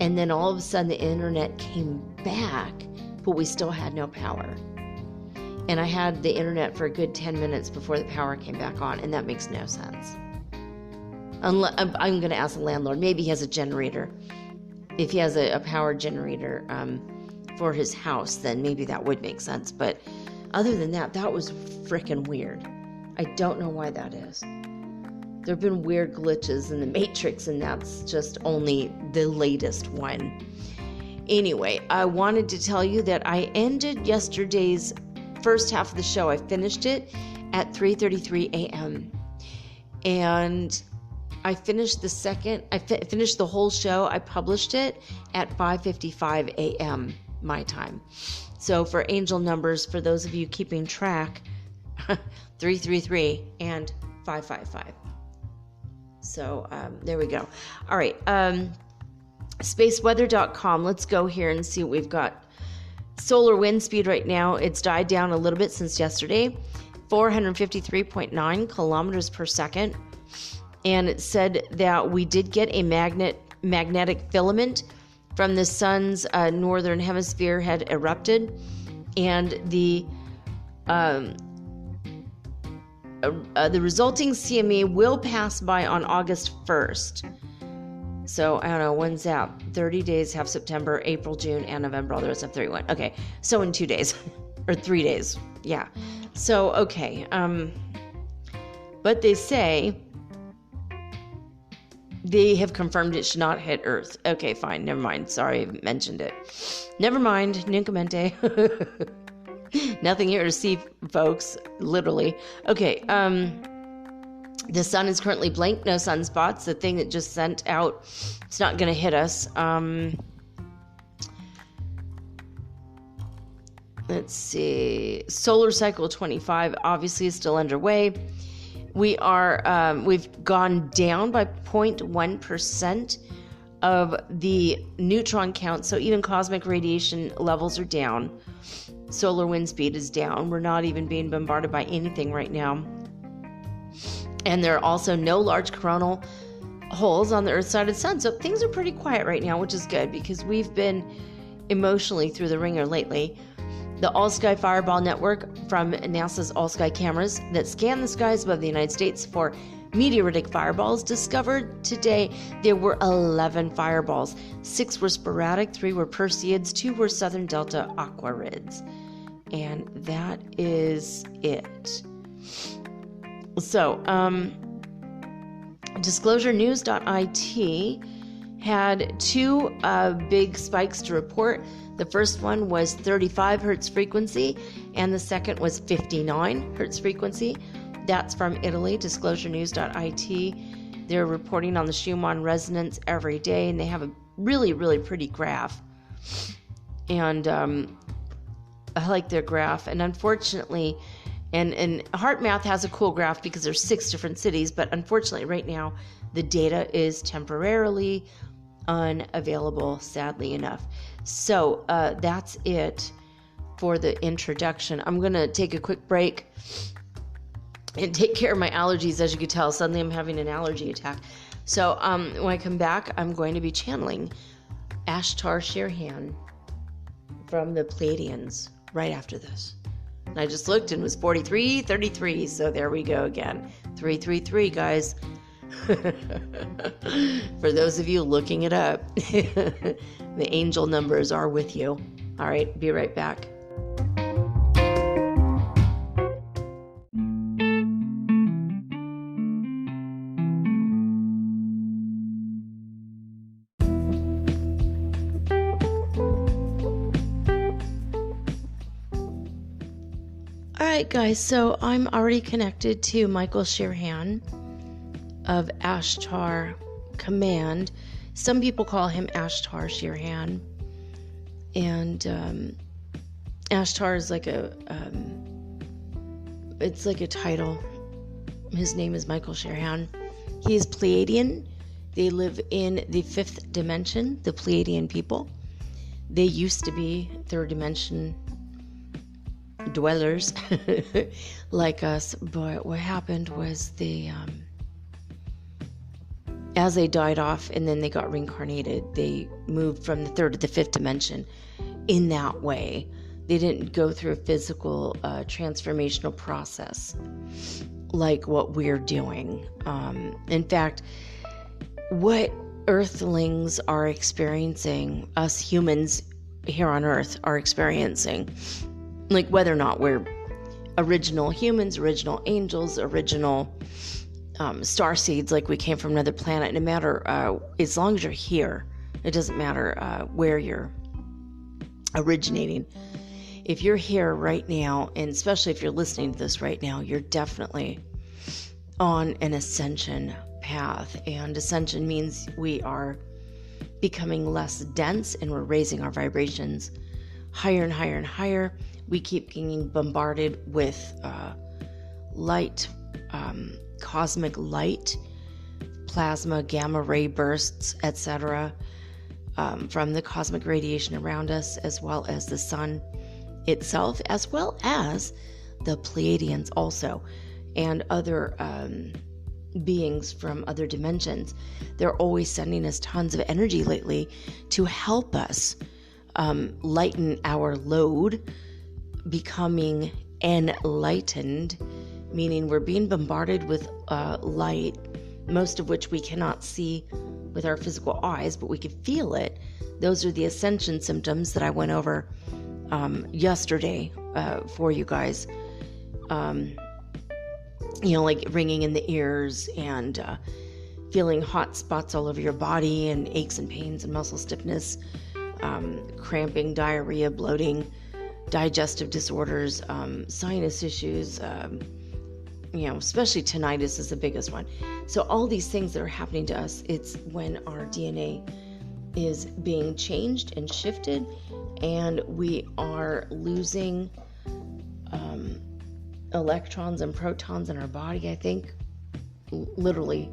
And then all of a sudden the internet came back, but we still had no power. And I had the internet for a good 10 minutes before the power came back on, and that makes no sense. I'm going to ask the landlord. Maybe he has a generator. If he has a power generator for his house, then maybe that would make sense. But other than that, that was freaking weird. I don't know why that is. There have been weird glitches in the Matrix, and that's just only the latest one. Anyway, I wanted to tell you that I ended yesterday's first half of the show. I finished it at 3:33 a.m. and I finished the second. Finished the whole show. I published it at 5:55 a.m. my time. So for angel numbers, for those of you keeping track, 333 and 555. So there we go. All right, spaceweather.com. Let's go here and see what we've got. Solar wind speed right now, it's died down a little bit since yesterday, 453.9 kilometers per second. And it said that we did get a magnetic filament from the sun's northern hemisphere had erupted, and the resulting CME will pass by on August 1st. So, I don't know, when's that? 30 days, have September, April, June, and November, all the rest of 31. Okay, so in 2 days, or 3 days, yeah. So, okay, but they say they have confirmed it should not hit Earth. Okay, fine, never mind. Sorry, I mentioned it. Never mind, Nincamente. Nothing here to see, folks, literally. Okay, the sun is currently blank, no sunspots. The thing that just sent out, it's not going to hit us. Let's see. Solar cycle 25 obviously is still underway. We've gone down by 0.1% of the neutron count. So even cosmic radiation levels are down. Solar wind speed is down. We're not even being bombarded by anything right now. And there are also no large coronal holes on the Earth side of the sun. So things are pretty quiet right now, which is good because we've been emotionally through the ringer lately. The All-Sky Fireball Network from NASA's All-Sky cameras that scan the skies above the United States for meteoritic fireballs discovered today there were 11 fireballs. 6 were sporadic, 3 were Perseids, 2 were Southern Delta Aquarids. And that is it. So, disclosurenews.it had 2 big spikes to report. The first one was 35 hertz frequency, and the second was 59 hertz frequency. That's from Italy, disclosurenews.it. They're reporting on the Schumann Resonance every day, and they have a really, really pretty graph. And I like their graph. And unfortunately, and HeartMath has a cool graph because there's 6 different cities, but unfortunately right now the data is temporarily unavailable, sadly enough. So that's it for the introduction. I'm going to take a quick break and take care of my allergies. As you can tell, suddenly I'm having an allergy attack. So when I come back, I'm going to be channeling Ashtar Sherhan from the Pleiadians right after this. And I just looked and it was 43:33, so there we go again. 333, guys. For those of you looking it up, the angel numbers are with you. All right, be right back. All right, guys, so I'm already connected to Michael Sherhan of Ashtar Command. Some people call him Ashtar Sherhan. And Ashtar is like it's like a title. His name is Michael Sherhan. He is Pleiadian. They live in the 5th dimension, the Pleiadian people. They used to be 3rd dimension dwellers like us, but what happened was they as they died off and then they got reincarnated, they moved from the 3rd to the 5th dimension in that way. They didn't go through a physical transformational process like what we're doing. In fact, what earthlings are experiencing, us humans here on Earth are experiencing, like whether or not we're original humans, original angels, original star seeds, like we came from another planet, no matter, as long as you're here, it doesn't matter where you're originating. If you're here right now, and especially if you're listening to this right now, you're definitely on an ascension path. And ascension means we are becoming less dense and we're raising our vibrations higher and higher and higher. We keep getting bombarded with light, cosmic light, plasma, gamma ray bursts, etc., from the cosmic radiation around us, as well as the sun itself, as well as the Pleiadians also, and other beings from other dimensions. They're always sending us tons of energy lately to help us lighten our load, becoming enlightened, meaning we're being bombarded with light, most of which we cannot see with our physical eyes, but we can feel it. Those are the ascension symptoms that I went over yesterday for you guys. Like ringing in the ears and feeling hot spots all over your body and aches and pains and muscle stiffness, cramping, diarrhea, bloating, digestive disorders, sinus issues, especially tinnitus is the biggest one. So all these things that are happening to us, it's when our DNA is being changed and shifted, and we are losing electrons and protons in our body, I think. Literally,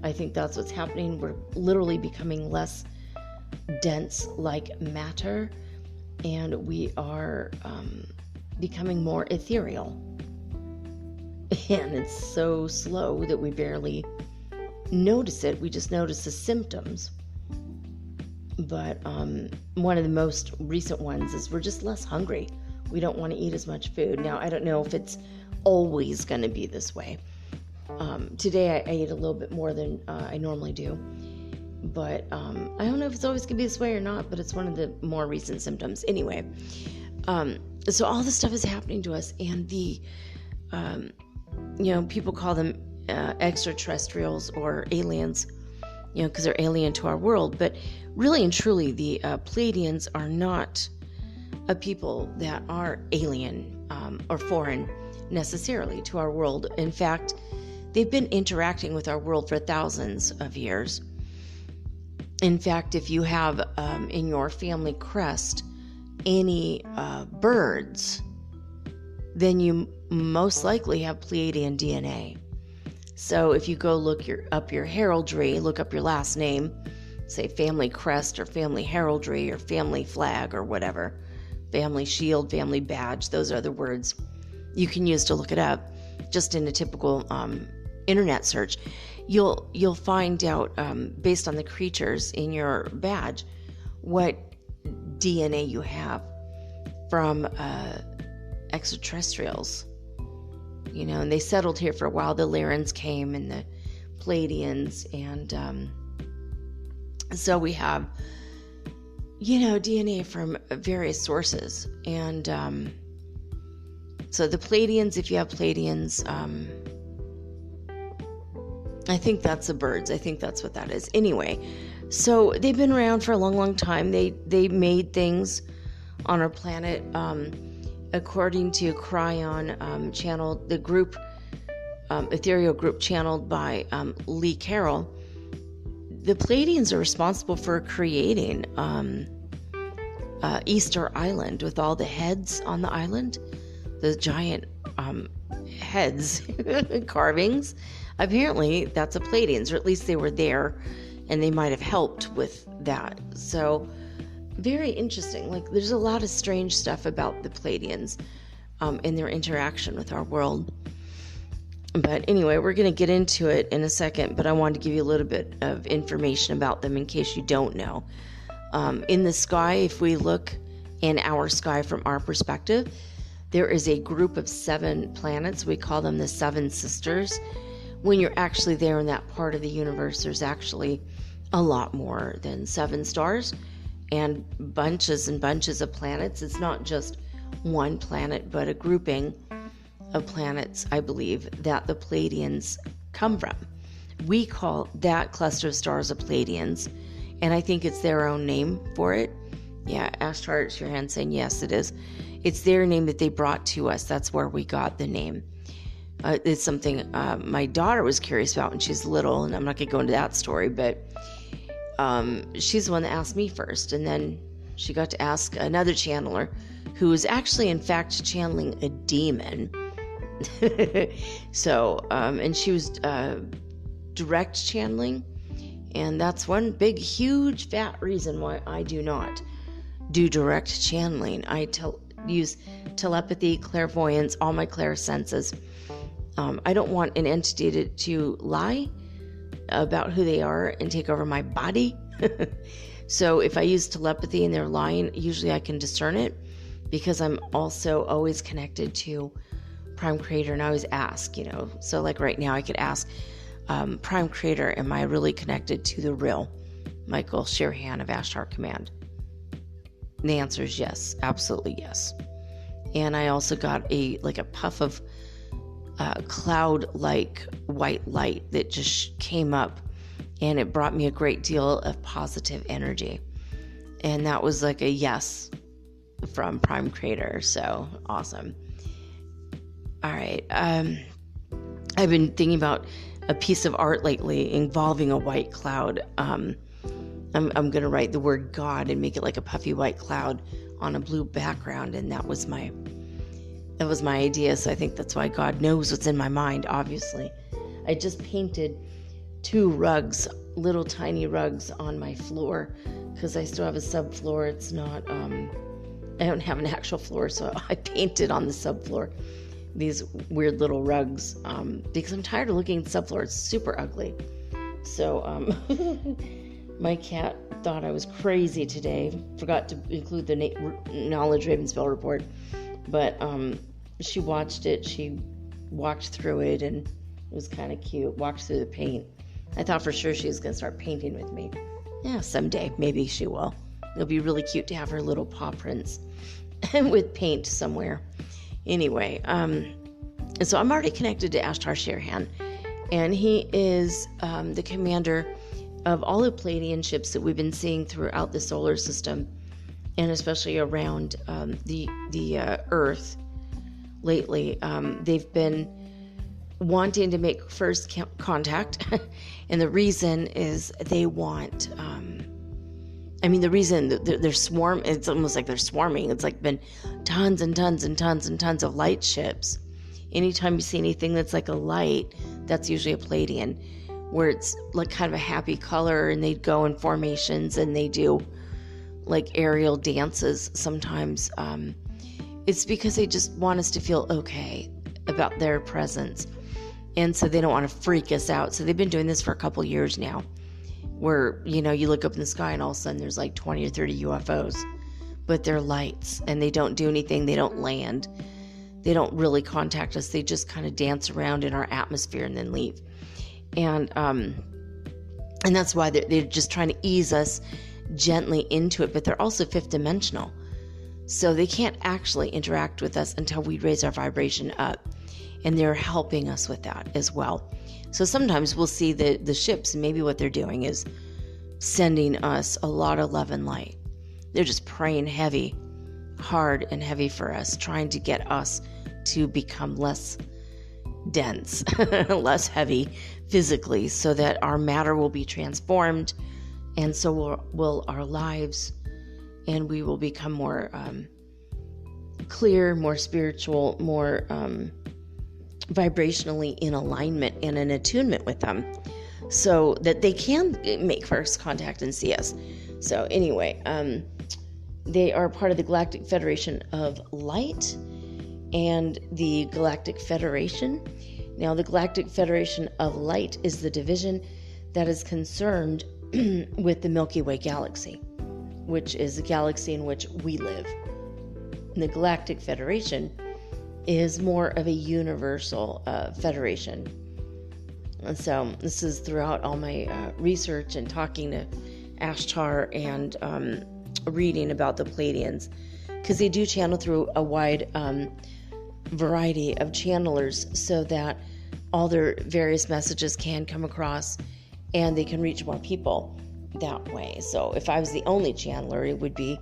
I think that's what's happening. We're literally becoming less dense like matter, and we are becoming more ethereal. And it's so slow that we barely notice it. We just notice the symptoms. But one of the most recent ones is we're just less hungry. We don't want to eat as much food. Now, I don't know if it's always going to be this way. Today, I ate a little bit more than I normally do. But I don't know if it's always going to be this way or not, but it's one of the more recent symptoms. Anyway, so all this stuff is happening to us, and the, people call them extraterrestrials or aliens, because they're alien to our world. But really and truly, the Pleiadians are not a people that are alien or foreign necessarily to our world. In fact, they've been interacting with our world for thousands of years. In fact, if you have in your family crest any birds, then you most likely have Pleiadian DNA. So if you go look up your heraldry, look up your last name, say family crest or family heraldry or family flag or whatever, family shield, family badge, those are the words you can use to look it up. Just in a typical internet search, you'll find out based on the creatures in your badge what DNA you have from extraterrestrials. And they settled here for a while. The Lyrans came and the Pleiadians, and so we have DNA from various sources. And so the Pleiadians, if you have Pleiadians, I think that's the birds. I think that's what that is. Anyway, so they've been around for a long, long time. They made things on our planet. according to Cryon channel, the group, ethereal group channeled by Lee Carroll, the Pleiadians are responsible for creating Easter Island with all the heads on the island, the giant heads carvings. Apparently that's a Pleiadians, or at least they were there and they might have helped with that. So very interesting. Like, there's a lot of strange stuff about the Pleiadians and their interaction with our world. But anyway, we're going to get into it in a second, but I wanted to give you a little bit of information about them in case you don't know. In the sky, if we look in our sky from our perspective, there is a group of 7 planets. We call them the 7 sisters. When you're actually there in that part of the universe, there's actually a lot more than 7 stars and bunches and bunches of planets. It's not just one planet, but a grouping of planets, I believe, that the Pleiadians come from. We call that cluster of stars a Pleiadians, and I think it's their own name for it. Yeah, Ashtar, it's your hand saying yes, it is. It's their name that they brought to us. That's where we got the name. It's something my daughter was curious about when she's little, and I'm not going to go into that story, but she's the one that asked me first, and then she got to ask another channeler who was actually, in fact, channeling a demon. So, and she was direct channeling, and that's one big, huge, fat reason why I do not do direct channeling. I use telepathy, clairvoyance, all my clairsenses. I don't want an entity to lie about who they are and take over my body. So if I use telepathy and they're lying, usually I can discern it, because I'm also always connected to Prime Creator, and I always ask, so like right now I could ask Prime Creator, am I really connected to the real Michael Sherhan of Ashtar Command? And the answer is yes, absolutely yes. And I also got a puff of cloud-like white light that just came up, and it brought me a great deal of positive energy. And that was like a yes from Prime Creator, so awesome. All right. I've been thinking about a piece of art lately involving a white cloud. I'm going to write the word God and make it like a puffy white cloud on a blue background, and that was my idea. So I think that's why God knows what's in my mind, obviously. I just painted 2 rugs, little tiny rugs on my floor, because I still have a subfloor. It's not, I don't have an actual floor, so I painted on the subfloor these weird little rugs, because I'm tired of looking at the subfloor. It's super ugly. So my cat thought I was crazy today. Forgot to include the Knowledge Ravensville report, but she watched it. She walked through it, and it was kind of cute. Walked through the paint. I thought for sure she was going to start painting with me. Yeah, someday maybe she will. It'll be really cute to have her little paw prints with paint somewhere. Anyway, so I'm already connected to Ashtar Sherhan, and he is the commander of all the Pleiadian ships that we've been seeing throughout the solar system, and especially around the Earth lately. They've been wanting to make first contact, and the reason is they want... the reason that it's almost like they're swarming. It's like been tons and tons and tons and tons of light ships. Anytime you see anything that's like a light, that's usually a Pleiadian, where it's like kind of a happy color, and they go in formations and they do like aerial dances sometimes. It's because they just want us to feel okay about their presence. And so they don't want to freak us out. So they've been doing this for a couple years now, where, you look up in the sky and all of a sudden there's like 20 or 30 UFOs, but they're lights, and they don't do anything. They don't land. They don't really contact us. They just kind of dance around in our atmosphere and then leave. And that's why they're just trying to ease us gently into it, but they're also 5th dimensional. So they can't actually interact with us until we raise our vibration up, and they're helping us with that as well. So sometimes we'll see the ships, and maybe what they're doing is sending us a lot of love and light. They're just praying heavy hard and heavy for us, trying to get us to become less dense, less heavy physically, so that our matter will be transformed, and so will our lives, and we will become more clear, more spiritual, more vibrationally in alignment and in attunement with them, so that they can make first contact and see us. So anyway, they are part of the Galactic Federation of Light and the Galactic Federation. Now, the Galactic Federation of Light is the division that is concerned with the Milky Way galaxy, which is the galaxy in which we live. And the Galactic Federation is more of a universal federation. And so this is throughout all my research and talking to Ashtar and reading about the Pleiadians, because they do channel through a wide variety of channelers, so that all their various messages can come across and they can reach more people that way. So if I was the only channeler, it would be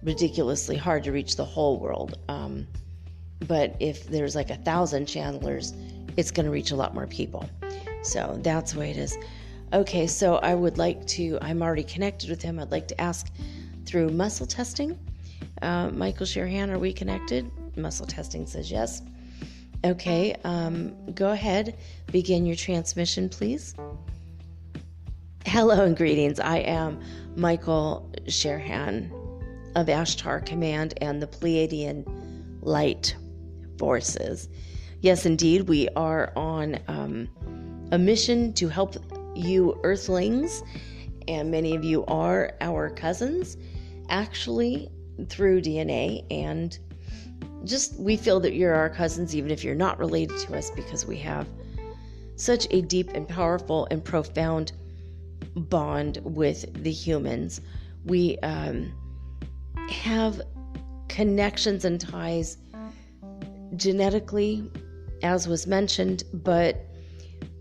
ridiculously hard to reach the whole world. But if there's like 1,000 channelers, it's going to reach a lot more people. So that's the way it is. Okay, so I would like to, I'm already connected with him. I'd like to ask through muscle testing. Michael Sherhan, are we connected? Muscle testing says yes. Okay, go ahead. Begin your transmission, please. Hello and greetings. I am Michael Sherhan of Ashtar Command and the Pleiadian Light Forces. Yes, indeed, we are on a mission to help you Earthlings, and many of you are our cousins, actually, through DNA, and just we feel that you're our cousins even if you're not related to us, because we have such a deep and powerful and profound bond with the humans. We have connections and ties genetically, as was mentioned, but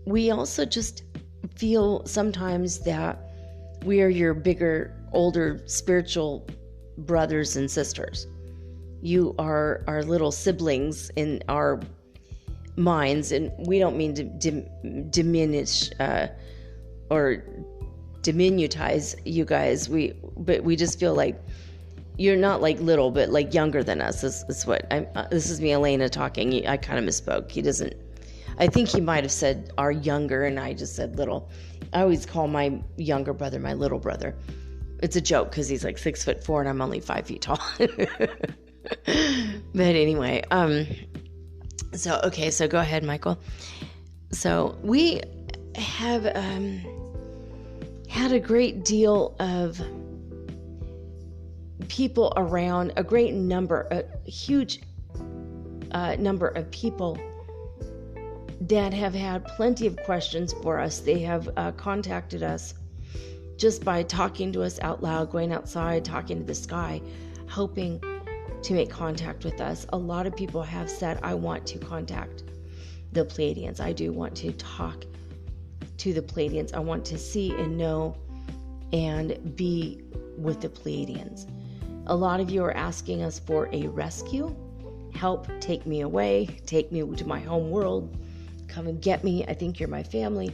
we also just feel sometimes that we are your bigger, older spiritual brothers and sisters. You are our little siblings in our minds, and we don't mean to diminish or diminutize you guys. But we just feel like you're not like little, but like younger than us. This is me, Elena, talking. I kind of misspoke. He doesn't. I think he might have said our younger, and I just said little. I always call my younger brother my little brother. It's a joke because he's like 6'4" and I'm only 5 feet tall. But anyway, so go ahead, Michael. So we have had a great deal of people around, a huge number of people that have had plenty of questions for us. They have contacted us just by talking to us out loud, going outside, talking to the sky, hoping to make contact with us. A lot of people have said, I want to contact the Pleiadians. I do want to talk to the Pleiadians. I want to see and know and be with the Pleiadians. A lot of you are asking us for a rescue. Help, take me away, take me to my home world, come and get me. I think you're my family.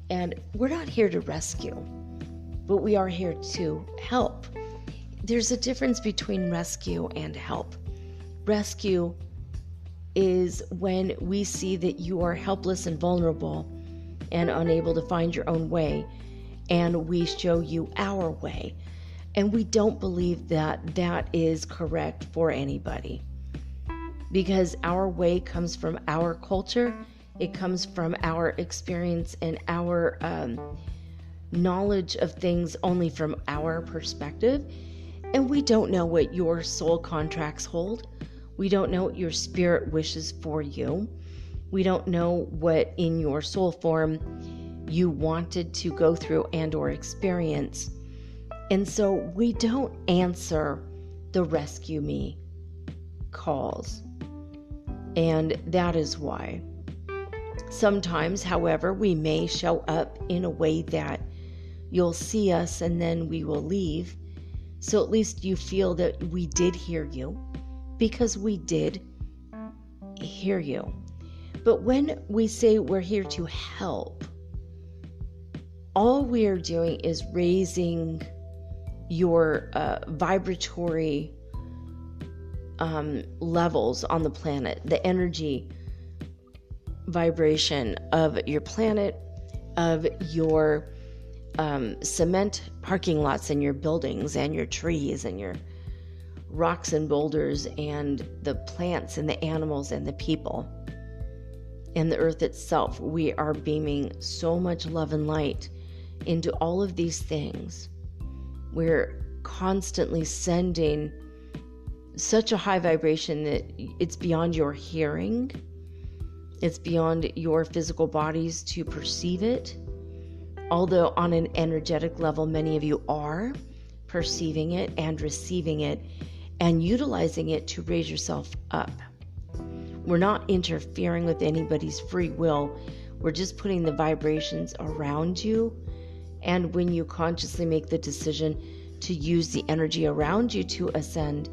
And we're not here to rescue, but we are here to help. There's a difference between rescue and help. Rescue is when we see that you are helpless and vulnerable and unable to find your own way, and we show you our way. And we don't believe that that is correct for anybody, because our way comes from our culture. It comes from our experience and our knowledge of things only from our perspective. And we don't know what your soul contracts hold. We don't know what your spirit wishes for you. We don't know what in your soul form you wanted to go through and or experience. And so we don't answer the rescue me calls. And that is why. Sometimes, however, we may show up in a way that you'll see us and then we will leave. So at least you feel that we did hear you. because we did hear you. But when we say we're here to help, all we are doing is raising your vibratory levels on the planet, the energy vibration of your planet, of your cement parking lots and your buildings and your trees and your rocks and boulders and the plants and the animals and the people and the earth itself. We are beaming so much love and light into all of these things. We're constantly sending such a high vibration that it's beyond your hearing. It's beyond your physical bodies to perceive it. Although on an energetic level, many of you are perceiving it and receiving it and utilizing it to raise yourself up. We're not interfering with anybody's free will. We're just putting the vibrations around you. And when you consciously make the decision to use the energy around you to ascend,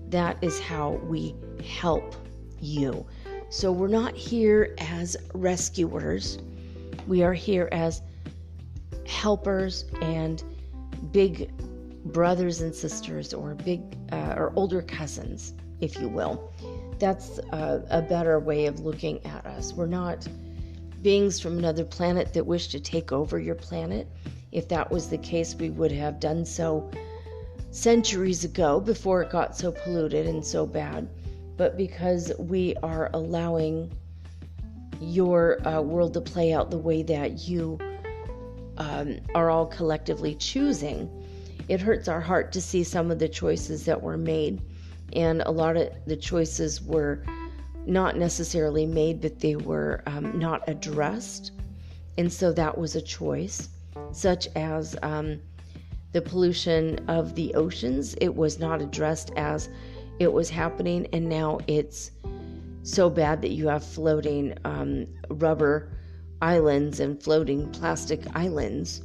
that is how we help you. So we're not here as rescuers. We are here as helpers and big brothers and sisters, or big or older cousins, if you will. That's a better way of looking at us. We're not beings from another planet that wish to take over your planet. If that was the case, we would have done so centuries ago, before it got so polluted and so bad. But because we are allowing your world to play out the way that you are all collectively choosing, it hurts our heart to see some of the choices that were made. And a lot of the choices were not necessarily made, but they were not addressed. And so that was a choice, such as the pollution of the oceans. It was not addressed as it was happening, and now it's so bad that you have floating rubber islands and floating plastic islands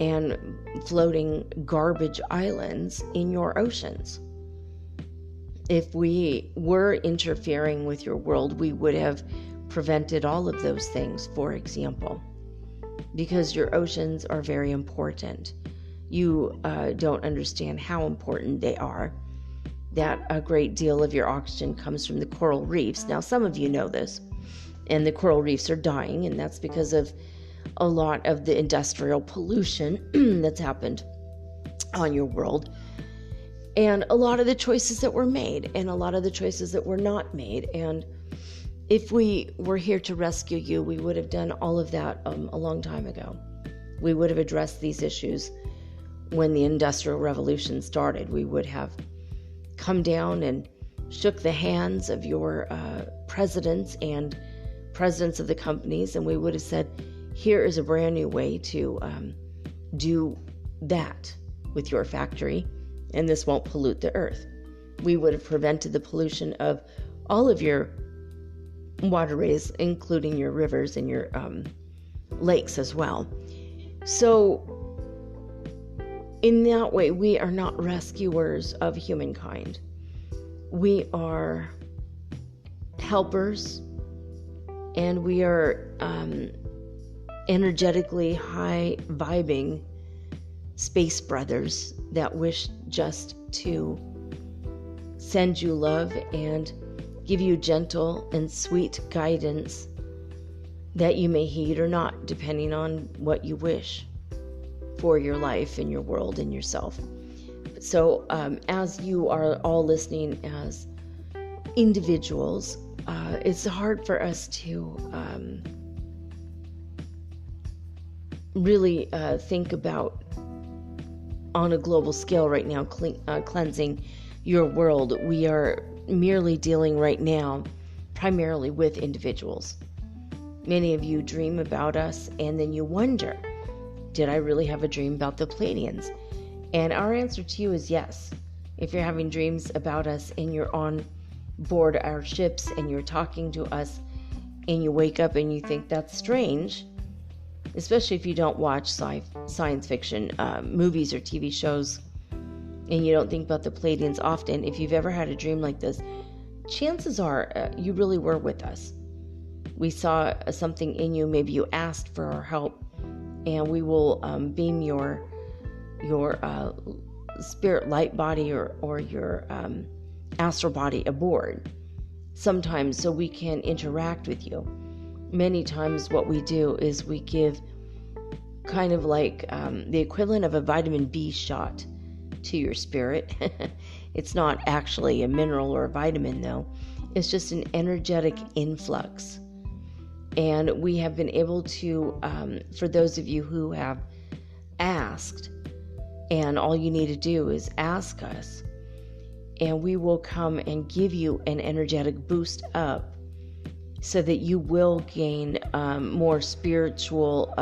and floating garbage islands in your oceans. If we were interfering with your world, we would have prevented all of those things, for example, because your oceans are very important. You don't understand how important they are, that a great deal of your oxygen comes from the coral reefs. Now, some of you know this, and the coral reefs are dying, and that's because of a lot of the industrial pollution that's happened on your world, and a lot of the choices that were made, and a lot of the choices that were not made. And if we were here to rescue you, we would have done all of that a long time ago. We would have addressed these issues when the Industrial Revolution started. We would have come down and shook the hands of your presidents and presidents of the companies, and we would have said, here is a brand new way to do that with your factory, and this won't pollute the earth. We would have prevented the pollution of all of your waterways, including your rivers and your lakes as well. So in that way, we are not rescuers of humankind. We are helpers, and we are energetically high vibing space brothers that wish just to send you love and give you gentle and sweet guidance that you may heed or not, depending on what you wish for your life and your world and yourself. So as you are all listening as individuals, it's hard for us to really think about on a global scale right now, cleansing your world. We are merely dealing right now primarily with individuals. Many of you dream about us, and then you wonder, did I really have a dream about the Pleiadians? And our answer to you is yes. If you're having dreams about us and you're on board our ships and you're talking to us and you wake up and you think that's strange, especially if you don't watch science fiction movies or TV shows and you don't think about the Pleiadians often, if you've ever had a dream like this, chances are you really were with us. We saw something in you. Maybe you asked for our help, and we will beam your spirit light body or your astral body aboard sometimes so we can interact with you. Many times what we do is we give kind of like the equivalent of a vitamin B shot to your spirit. It's not actually a mineral or a vitamin, though. It's just an energetic influx. And we have been able to, for those of you who have asked, and all you need to do is ask us, and we will come and give you an energetic boost up so that you will gain more spiritual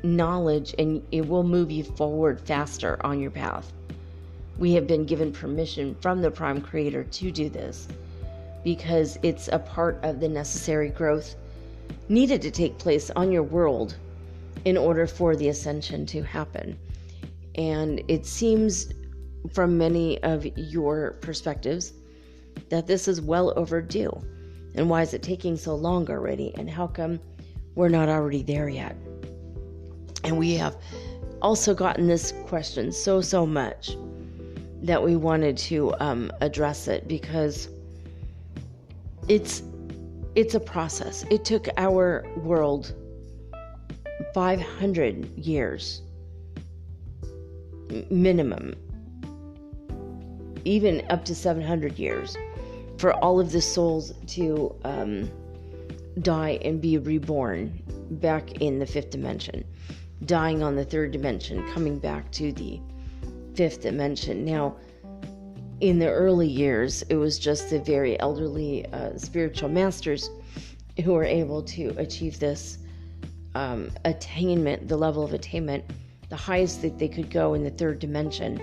knowledge, and it will move you forward faster on your path. We have been given permission from the Prime Creator to do this because it's a part of the necessary growth needed to take place on your world in order for the ascension to happen. And it seems from many of your perspectives that this is well overdue. And why is it taking so long already? And how come we're not already there yet? And we have also gotten this question so much that we wanted to address it, because it's a process. It took our world 500 years minimum, even up to 700 years, for all of the souls to die and be reborn back in the fifth dimension, dying on the third dimension, coming back to the fifth dimension. Now, in the early years, it was just the very elderly spiritual masters who were able to achieve this attainment, the level of attainment, the highest that they could go in the third dimension,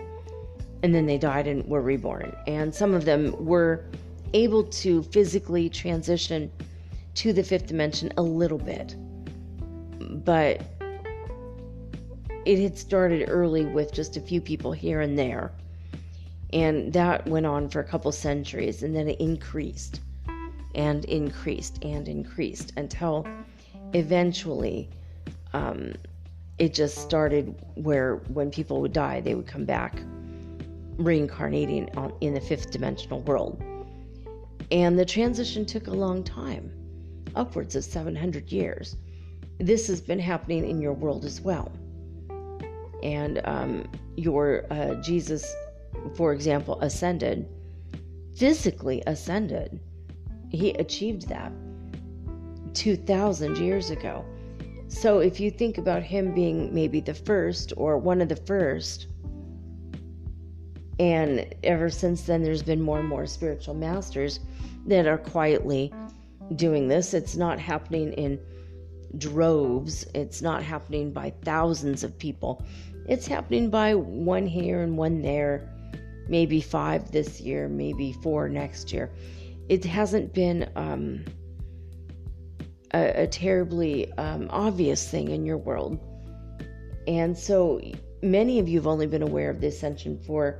and then they died and were reborn. And some of them were able to physically transition to the fifth dimension a little bit, but it had started early with just a few people here and there, and that went on for a couple centuries, and then it increased and increased and increased until eventually it just started where when people would die, they would come back reincarnating in the fifth dimensional world. And the transition took a long time, upwards of 700 years. This has been happening in your world as well. And your Jesus, for example, ascended, physically ascended. He achieved that 2,000 years ago. So if you think about him being maybe the first or one of the first, and ever since then there's been more and more spiritual masters that are quietly doing this. It's not happening in droves. It's not happening by thousands of people. It's happening by one here and one there, maybe 5 this year, maybe 4 next year. It hasn't been a terribly obvious thing in your world. And so many of you have only been aware of the ascension for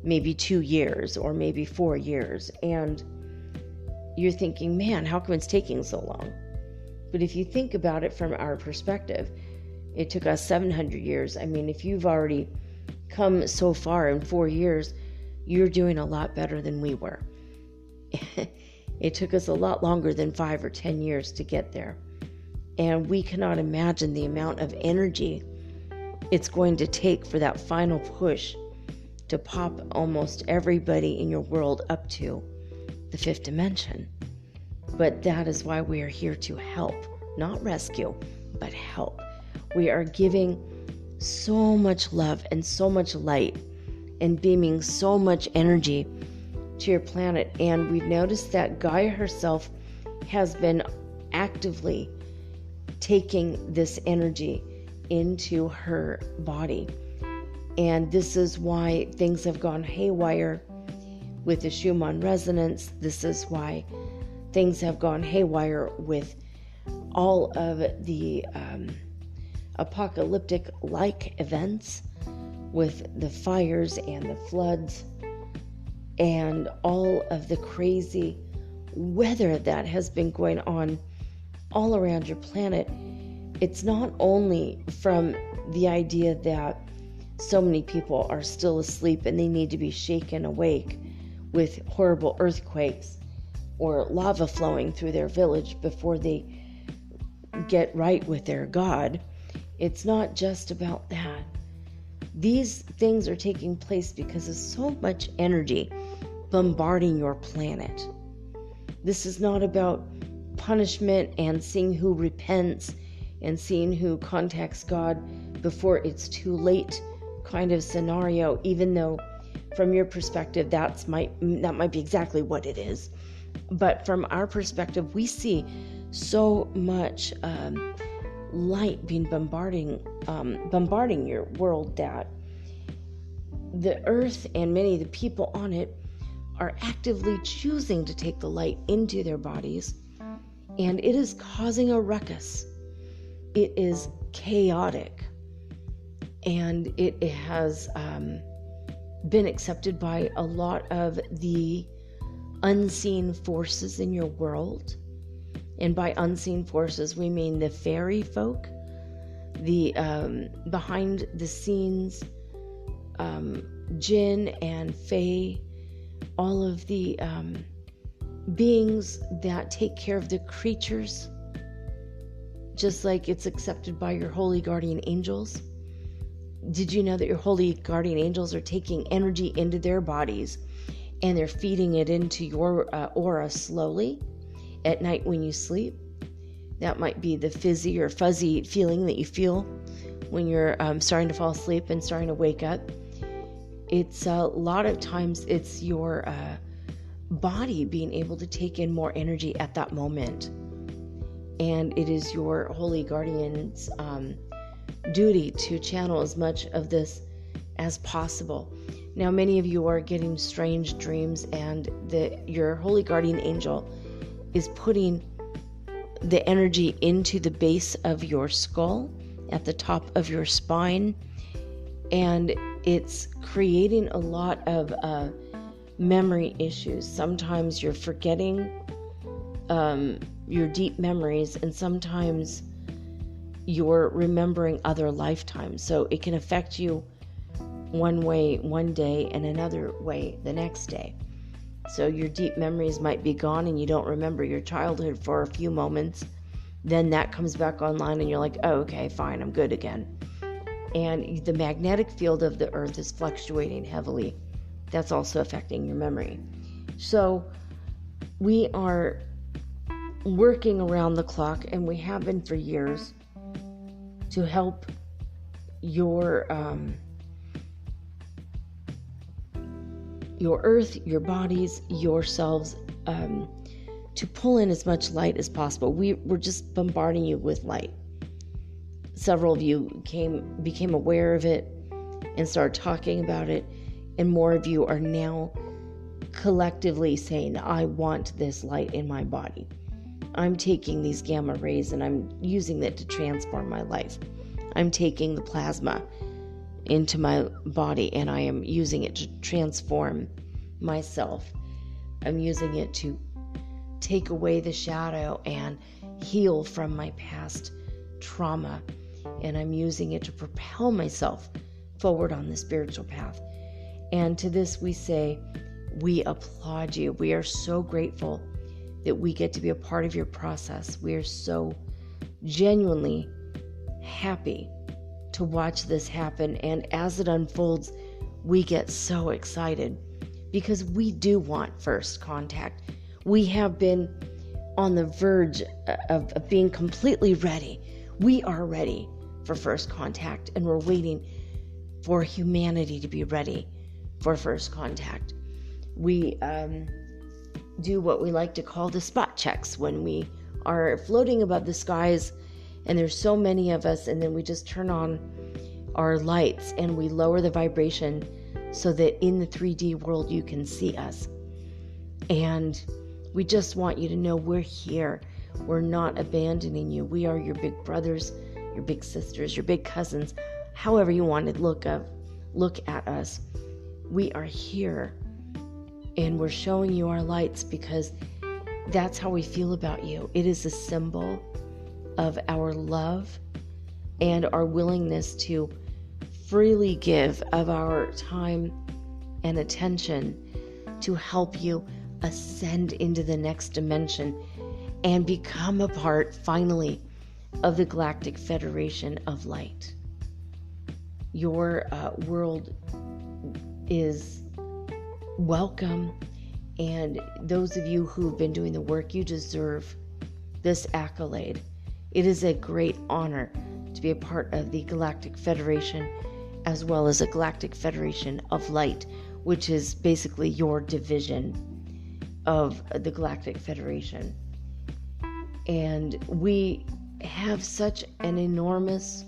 maybe 2 years or maybe 4 years. And you're thinking, man, how come it's taking so long? But if you think about it from our perspective, it took us 700 years. I mean, if you've already come so far in 4 years, you're doing a lot better than we were. It took us a lot longer than 5 or 10 years to get there. And we cannot imagine the amount of energy it's going to take for that final push to pop almost everybody in your world up to the fifth dimension. But that is why we are here to help, not rescue, but help. We are giving so much love and so much light and beaming so much energy to your planet. And we've noticed that Gaia herself has been actively taking this energy into her body. And this is why things have gone haywire with the Schumann Resonance. This is why things have gone haywire with all of the apocalyptic-like events with the fires and the floods and all of the crazy weather that has been going on all around your planet. It's not only from the idea that so many people are still asleep and they need to be shaken awake with horrible earthquakes or lava flowing through their village before they get right with their God. It's not just about that. These things are taking place because of so much energy bombarding your planet. This is not about punishment and seeing who repents and seeing who contacts God before it's too late kind of scenario, even though from your perspective that might be exactly what it is. But from our perspective, we see so much light being bombarding your world that the earth and many of the people on it are actively choosing to take the light into their bodies, and it is causing a ruckus. It is chaotic, and it has been accepted by a lot of the unseen forces in your world. And by unseen forces, we mean the fairy folk, the behind the scenes jinn and fae, all of the beings that take care of the creatures, just like it's accepted by your holy guardian angels. Did you know that your holy guardian angels are taking energy into their bodies and they're feeding it into your aura slowly at night when you sleep? That might be the fizzy or fuzzy feeling that you feel when you're starting to fall asleep and starting to wake up. It's a lot of times it's your body being able to take in more energy at that moment. And it is your holy guardian's duty to channel as much of this as possible. Now, many of you are getting strange dreams, and your holy guardian angel is putting the energy into the base of your skull, at the top of your spine, and it's creating a lot of memory issues. Sometimes you're forgetting your deep memories, and sometimes you're remembering other lifetimes. So it can affect you one way one day and another way the next day. So your deep memories might be gone and you don't remember your childhood for a few moments. Then that comes back online and you're like, oh, okay, fine, I'm good again. And the magnetic field of the earth is fluctuating heavily. That's also affecting your memory. So we are working around the clock, and we have been for years, to help your earth, your bodies, yourselves, to pull in as much light as possible. We're just bombarding you with light. Several of you became aware of it and started talking about it, and more of you are now collectively saying, I want this light in my body. I'm taking these gamma rays and I'm using it to transform my life. I'm taking the plasma into my body and I am using it to transform myself. I'm using it to take away the shadow and heal from my past trauma. And I'm using it to propel myself forward on the spiritual path. And to this we say, we applaud you. We are so grateful that we get to be a part of your process. We are so genuinely happy to watch this happen. And as it unfolds, we get so excited because we do want first contact. We have been on the verge of being completely ready. We are ready for first contact, and we're waiting for humanity to be ready for first contact. We do what we like to call the spot checks when we are floating above the skies and there's so many of us, and then we just turn on our lights and we lower the vibration so that in the 3D world you can see us. And we just want you to know we're here. We're not abandoning you. We are your big brothers, your big sisters, your big cousins, however you want to look look at us. We are here, and we're showing you our lights because that's how we feel about you. It is a symbol of our love and our willingness to freely give of our time and attention to help you ascend into the next dimension and become a part, finally, of the Galactic Federation of Light. Your world is welcome, and those of you who've been doing the work, you deserve this accolade. It is a great honor to be a part of the Galactic Federation, as well as a Galactic Federation of Light, which is basically your division of the Galactic Federation. And we have such an enormous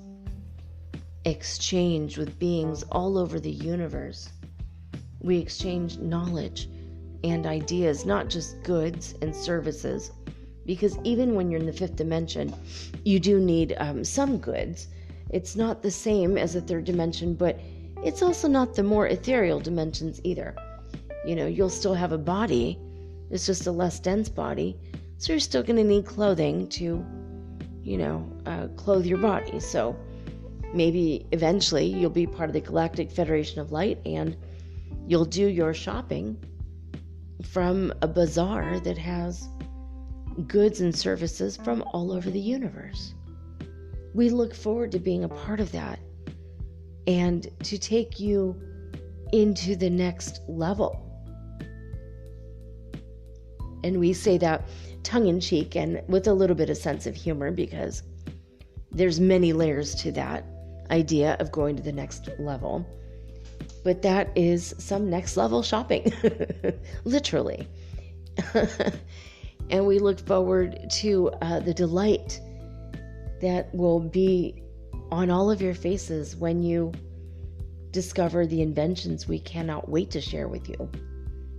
exchange with beings all over the universe. We exchange knowledge and ideas, not just goods and services, because even when you're in the fifth dimension, you do need some goods. It's not the same as the third dimension, but it's also not the more ethereal dimensions either. You know, you'll still have a body. It's just a less dense body. So you're still going to need clothing to, clothe your body. So maybe eventually you'll be part of the Galactic Federation of Light, and you'll do your shopping from a bazaar that has goods and services from all over the universe. We look forward to being a part of that and to take you into the next level. And we say that tongue-in-cheek and with a little bit of sense of humor, because there's many layers to that idea of going to the next level. But that is some next level shopping, literally. And we look forward to the delight that will be on all of your faces when you discover the inventions we cannot wait to share with you,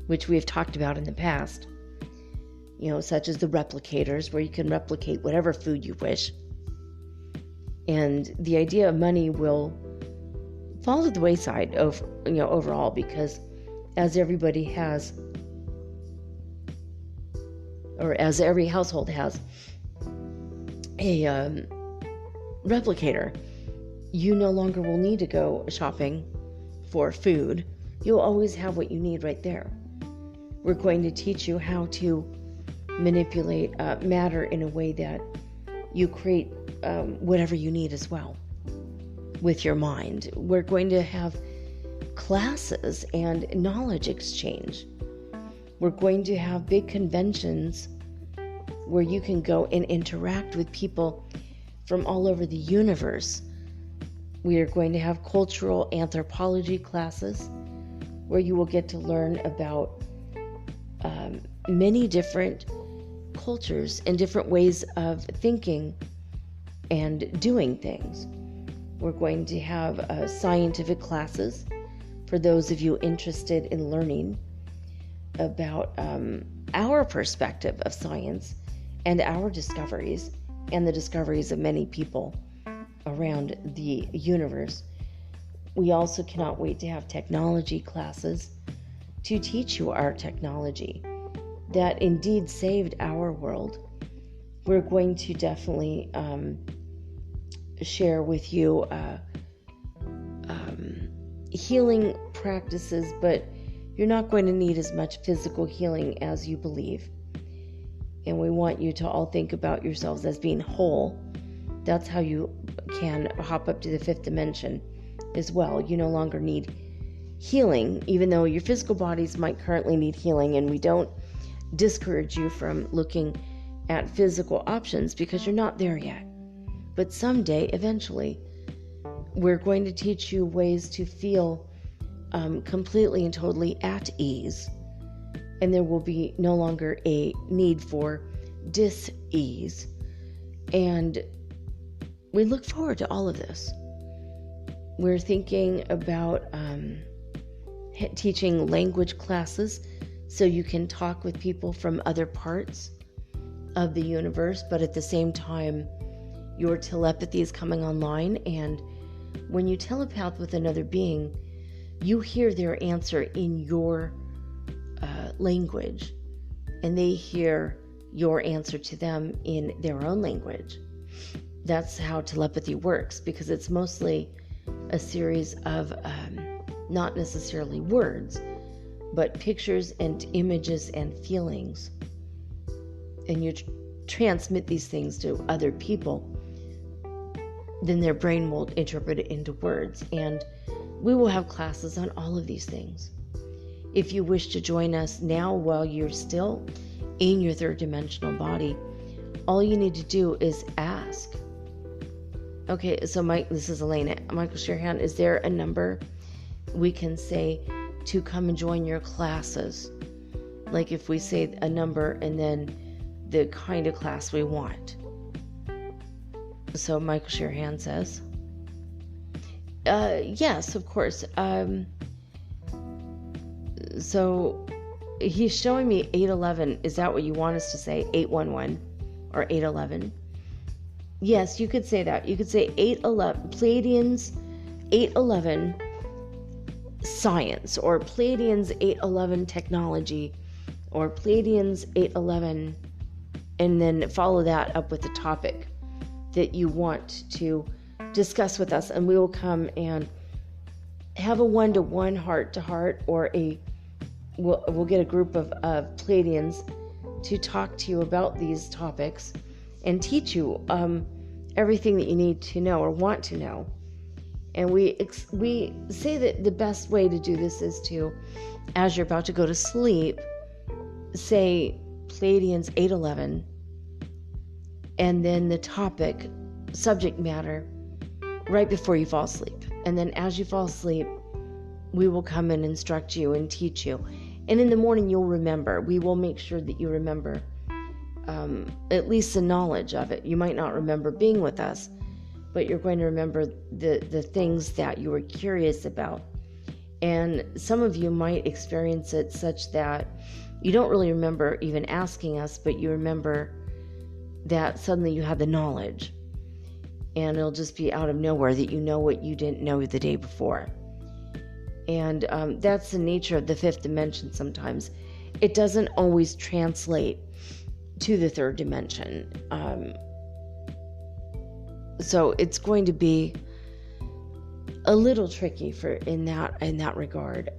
which we have talked about in the past, such as the replicators, where you can replicate whatever food you wish. And the idea of money will fall to the wayside overall, because as everybody has, or as every household has a replicator, you no longer will need to go shopping for food. You'll always have what you need right there. We're going to teach you how to manipulate matter in a way that you create whatever you need as well with your mind. We're going to have classes and knowledge exchange. We're going to have big conventions where you can go and interact with people from all over the universe. We are going to have cultural anthropology classes where you will get to learn about many different cultures and different ways of thinking and doing things. We're going to have scientific classes for those of you interested in learning about our perspective of science and our discoveries and the discoveries of many people around the universe. We also cannot wait to have technology classes to teach you our technology that indeed saved our world. We're going to definitely share with you healing practices, but you're not going to need as much physical healing as you believe. And we want you to all think about yourselves as being whole. That's how you can hop up to the fifth dimension as well. You no longer need healing, even though your physical bodies might currently need healing, and we don't discourage you from looking at physical options because you're not there yet. But someday, eventually, we're going to teach you ways to feel completely and totally at ease. And there will be no longer a need for dis-ease. And we look forward to all of this. We're thinking about teaching language classes so you can talk with people from other parts of the universe, but at the same time, your telepathy is coming online. And when you telepath with another being, you hear their answer in your language, and they hear your answer to them in their own language. That's how telepathy works, because it's mostly a series of not necessarily words, but pictures and images and feelings. And you transmit these things to other people, then their brain will interpret it into words. And we will have classes on all of these things. If you wish to join us now while you're still in your third dimensional body, all you need to do is ask. Okay, so this is Elena. Michael Sherhan, is there a number we can say to come and join your classes? Like if we say a number and then the kind of class we want. So Michael Sherhan says, yes, of course. So he's showing me 811. Is that what you want us to say? 811 or 811? Yes, you could say that. You could say 811, Pleiadians 811 science, or Pleiadians 811 technology, or Pleiadians 811, and then follow that up with the topic that you want to discuss with us, and we will come and have a one-to-one, heart-to-heart, or we'll get a group of Pleiadians to talk to you about these topics and teach you everything that you need to know or want to know. And we say that the best way to do this is to, as you're about to go to sleep, say Pleiadians 811, and then the topic, subject matter, right before you fall asleep. And then as you fall asleep, we will come and instruct you and teach you. And in the morning, you'll remember. We will make sure that you remember at least the knowledge of it. You might not remember being with us, but you're going to remember the things that you were curious about. And some of you might experience it such that you don't really remember even asking us, but you remember that suddenly you have the knowledge. And it'll just be out of nowhere that you know what you didn't know the day before. And that's the nature of the fifth dimension sometimes. It doesn't always translate to the third dimension. So it's going to be a little tricky in that regard.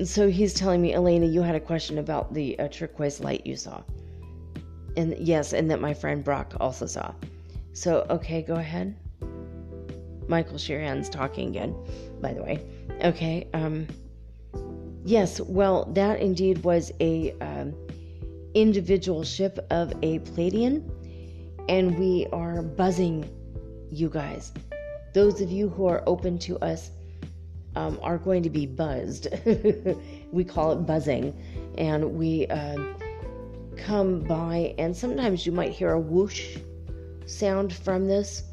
So he's telling me, Elena, you had a question about the turquoise light you saw. And yes, and that my friend Brock also saw. So, okay, go ahead. Michael Sherhan's talking again, by the way. Okay, yes, well, that indeed was a individual ship of a Pleiadian, and we are buzzing you guys. Those of you who are open to us are going to be buzzed. We call it buzzing, and we come by, and sometimes you might hear a whoosh sound from this,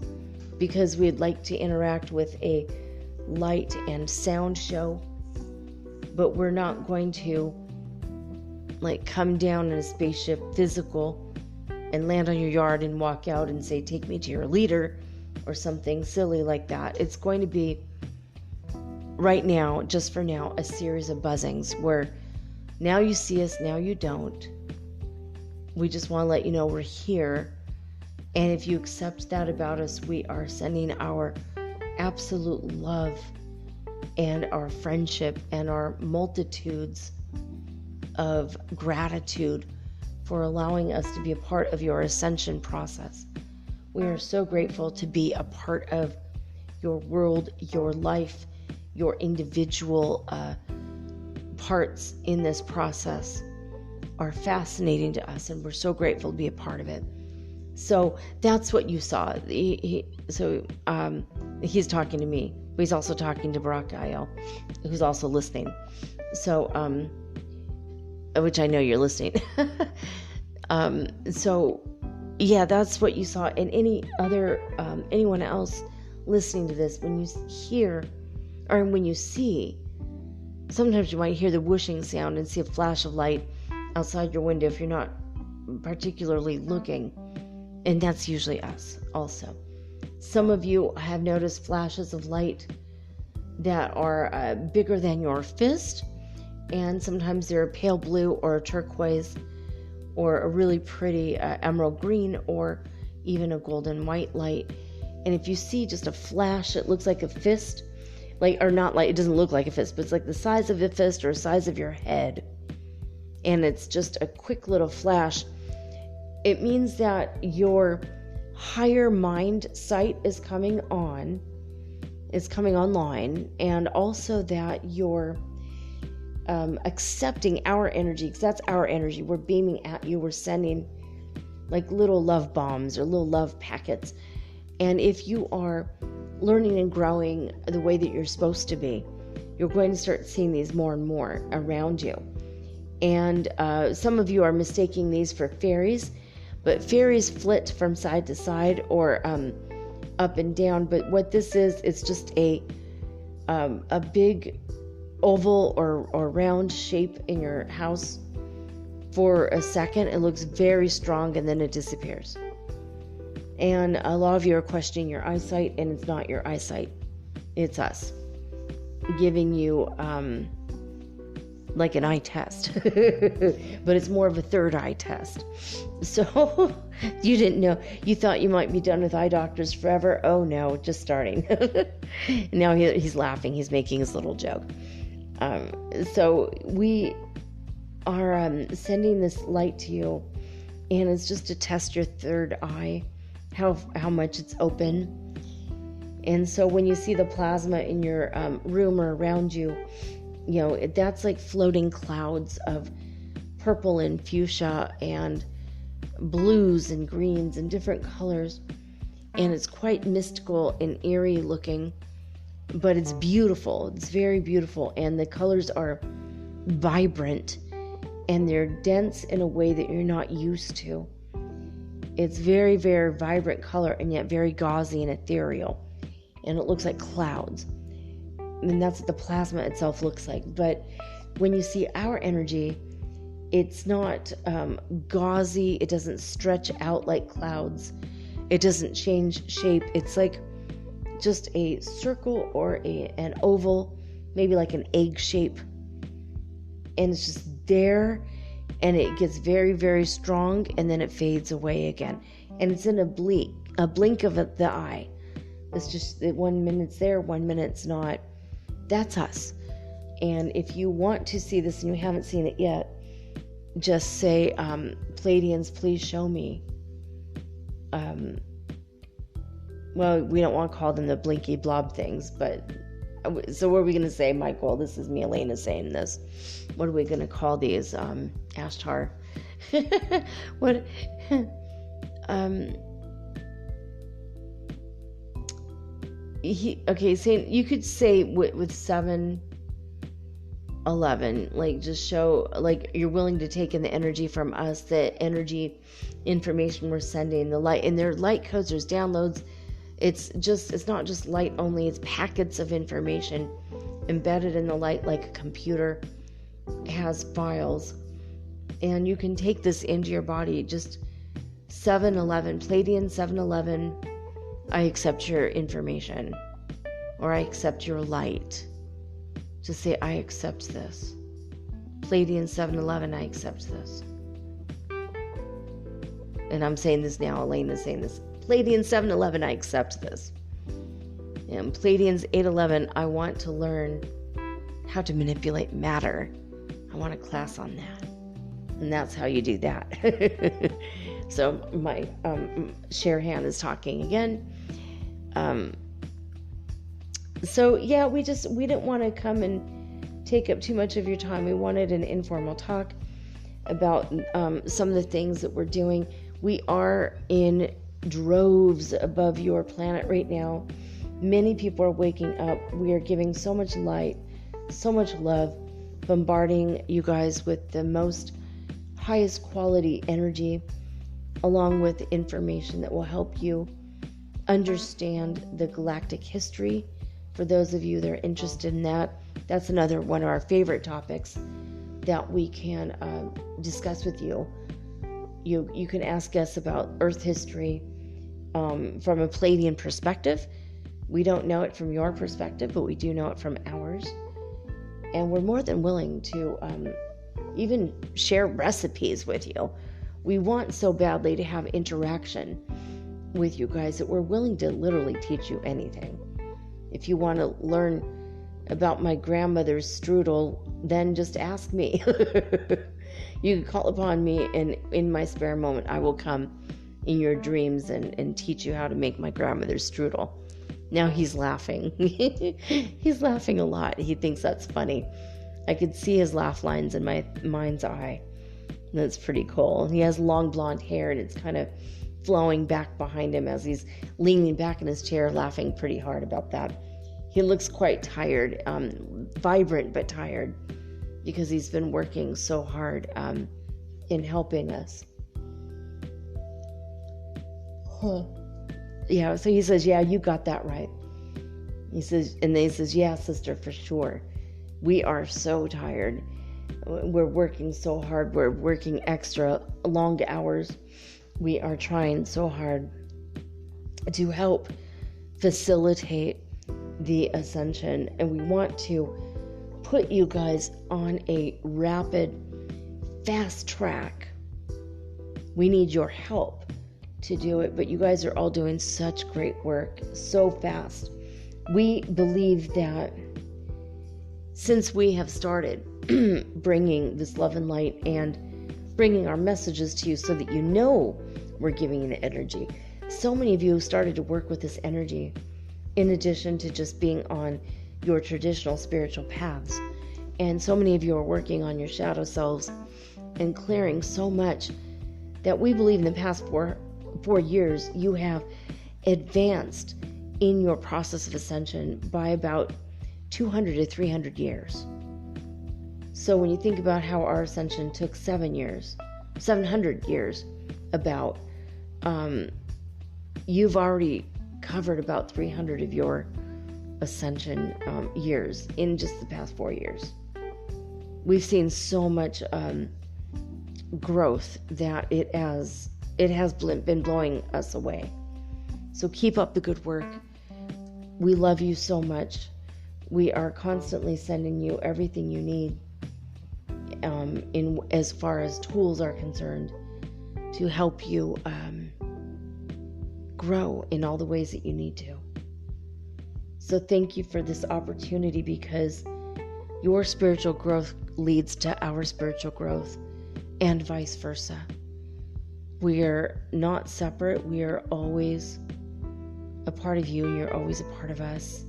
because we'd like to interact with a light and sound show, but we're not going to like come down in a spaceship physical and land on your yard and walk out and say, take me to your leader, or something silly like that. It's going to be right now, just for now, a series of buzzings where now you see us, now you don't. We just want to let you know we're here. And if you accept that about us, we are sending our absolute love and our friendship and our multitudes of gratitude for allowing us to be a part of your ascension process. We are so grateful to be a part of your world, your life, your individual parts in this process are fascinating to us, and we're so grateful to be a part of it. So that's what you saw. He's talking to me, but he's also talking to Brock Gael, who's also listening. So, which I know you're listening. So, yeah, that's what you saw. And any other, anyone else listening to this, when you hear, or when you see, sometimes you might hear the whooshing sound and see a flash of light outside your window if you're not particularly looking. And that's usually us also. Some of you have noticed flashes of light that are bigger than your fist, and sometimes they're a pale blue or a turquoise or a really pretty emerald green or even a golden white light. And if you see just a flash, it looks like a fist, it doesn't look like a fist, but it's like the size of a fist or the size of your head. And it's just a quick little flash. It means that your higher mind sight is coming online, and also that you're accepting our energy, because that's our energy. We're beaming at you. We're sending like little love bombs or little love packets. And if you are learning and growing the way that you're supposed to be, you're going to start seeing these more and more around you. And some of you are mistaking these for fairies, but fairies flit from side to side or up and down. But what this is, it's just a big oval or round shape in your house. For a second, it looks very strong, and then it disappears. And a lot of you are questioning your eyesight, and it's not your eyesight. It's us giving you like an eye test. But it's more of a third eye test. So you didn't know. You thought you might be done with eye doctors forever. Oh no, just starting. Now he's laughing. He's making his little joke. So we are sending this light to you, and it's just to test your third eye, how much it's open. And so when you see the plasma in your room or around you, that's like floating clouds of purple and fuchsia and blues and greens and different colors. And it's quite mystical and eerie looking, but it's beautiful. It's very beautiful. And the colors are vibrant, and they're dense in a way that you're not used to. It's very, very vibrant color, and yet very gauzy and ethereal. And it looks like clouds. And that's what the plasma itself looks like. But when you see our energy, it's not gauzy. It doesn't stretch out like clouds. It doesn't change shape. It's like just a circle or an oval, maybe like an egg shape. And it's just there, and it gets very, very strong, and then it fades away again. And it's in a blink of the eye. It's just that 1 minute's there, 1 minute's not. That's us. And if you want to see this and you haven't seen it yet, just say, Pleiadians, please show me. Well, we don't want to call them the blinky blob things, but so what are we going to say, Michael? This is me, Elena, saying this. What are we going to call these? Ashtar. What? Saying you could say with 7-11, like just show like you're willing to take in the energy from us, the energy information we're sending, the light, and their light codes, there's downloads. It's not just light only, it's packets of information embedded in the light like a computer has files. And you can take this into your body. Just 7-11, Pleiadian 7-11, I accept your information, or I accept your light. Just say, I accept this. Pleiadian 7-11, I accept this. And I'm saying this now, Elena's saying this. Pleiadian 7-11, I accept this. And Pleiadians 8-11, I want to learn how to manipulate matter. I want a class on that. And that's how you do that. So my Sherhan is talking again. So yeah, we didn't want to come and take up too much of your time. We wanted an informal talk about some of the things that we're doing. We are in droves above your planet right now. Many people are waking up. We are giving so much light, so much love, bombarding you guys with the most highest quality energy, along with information that will help you understand the galactic history. For those of you that are interested in that, that's another one of our favorite topics that we can discuss with you. You can ask us about Earth history from a Pleiadian perspective. We don't know it from your perspective, but we do know it from ours. And we're more than willing to even share recipes with you. We want so badly to have interaction with you guys that we're willing to literally teach you anything. If you want to learn about my grandmother's strudel, then just ask me. You can call upon me, and in my spare moment, I will come in your dreams and teach you how to make my grandmother's strudel. Now he's laughing. He's laughing a lot. He thinks that's funny. I could see his laugh lines in my mind's eye. That's pretty cool. He has long blonde hair, and it's kind of flowing back behind him as he's leaning back in his chair, laughing pretty hard about that. He looks quite tired, vibrant but tired, because he's been working so hard in helping us. Yeah, so he says, yeah, you got that right. He says, and then he says, yeah, sister, for sure. We are so tired. We're working so hard. We're working extra long hours. We are trying so hard to help facilitate the ascension. And we want to put you guys on a rapid, fast track. We need your help to do it, but you guys are all doing such great work so fast. We believe that since we have started bringing this love and light and bringing our messages to you so that you know we're giving you the energy, so many of you started to work with this energy in addition to just being on your traditional spiritual paths. And so many of you are working on your shadow selves and clearing so much that we believe in the past four years you have advanced in your process of ascension by about 200 to 300 years. So when you think about how our ascension took 700 years about, you've already covered about 300 of your ascension years in just the past 4 years. We've seen so much growth that it has been blowing us away. So keep up the good work. We love you so much. We are constantly sending you everything you need in as far as tools are concerned to help you grow in all the ways that you need to. So thank you for this opportunity, because your spiritual growth leads to our spiritual growth and vice versa. We are not separate. We are always a part of you, and you're always a part of us.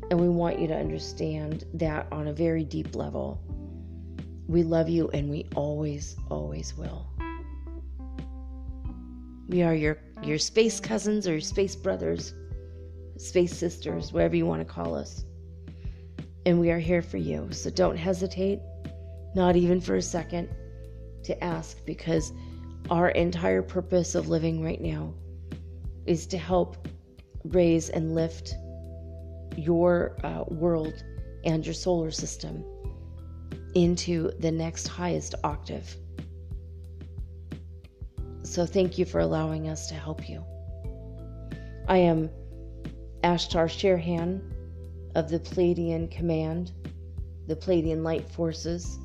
And we want you to understand that on a very deep level. We love you, and we always, always will. We are your space cousins or your space brothers, space sisters, whatever you want to call us. And we are here for you. So don't hesitate, not even for a second, to ask, because our entire purpose of living right now is to help raise and lift your world and your solar system into the next highest octave. So thank you for allowing us to help you. I am Ashtar Sherhan of the Pleiadian Command, the Pleiadian Light Forces,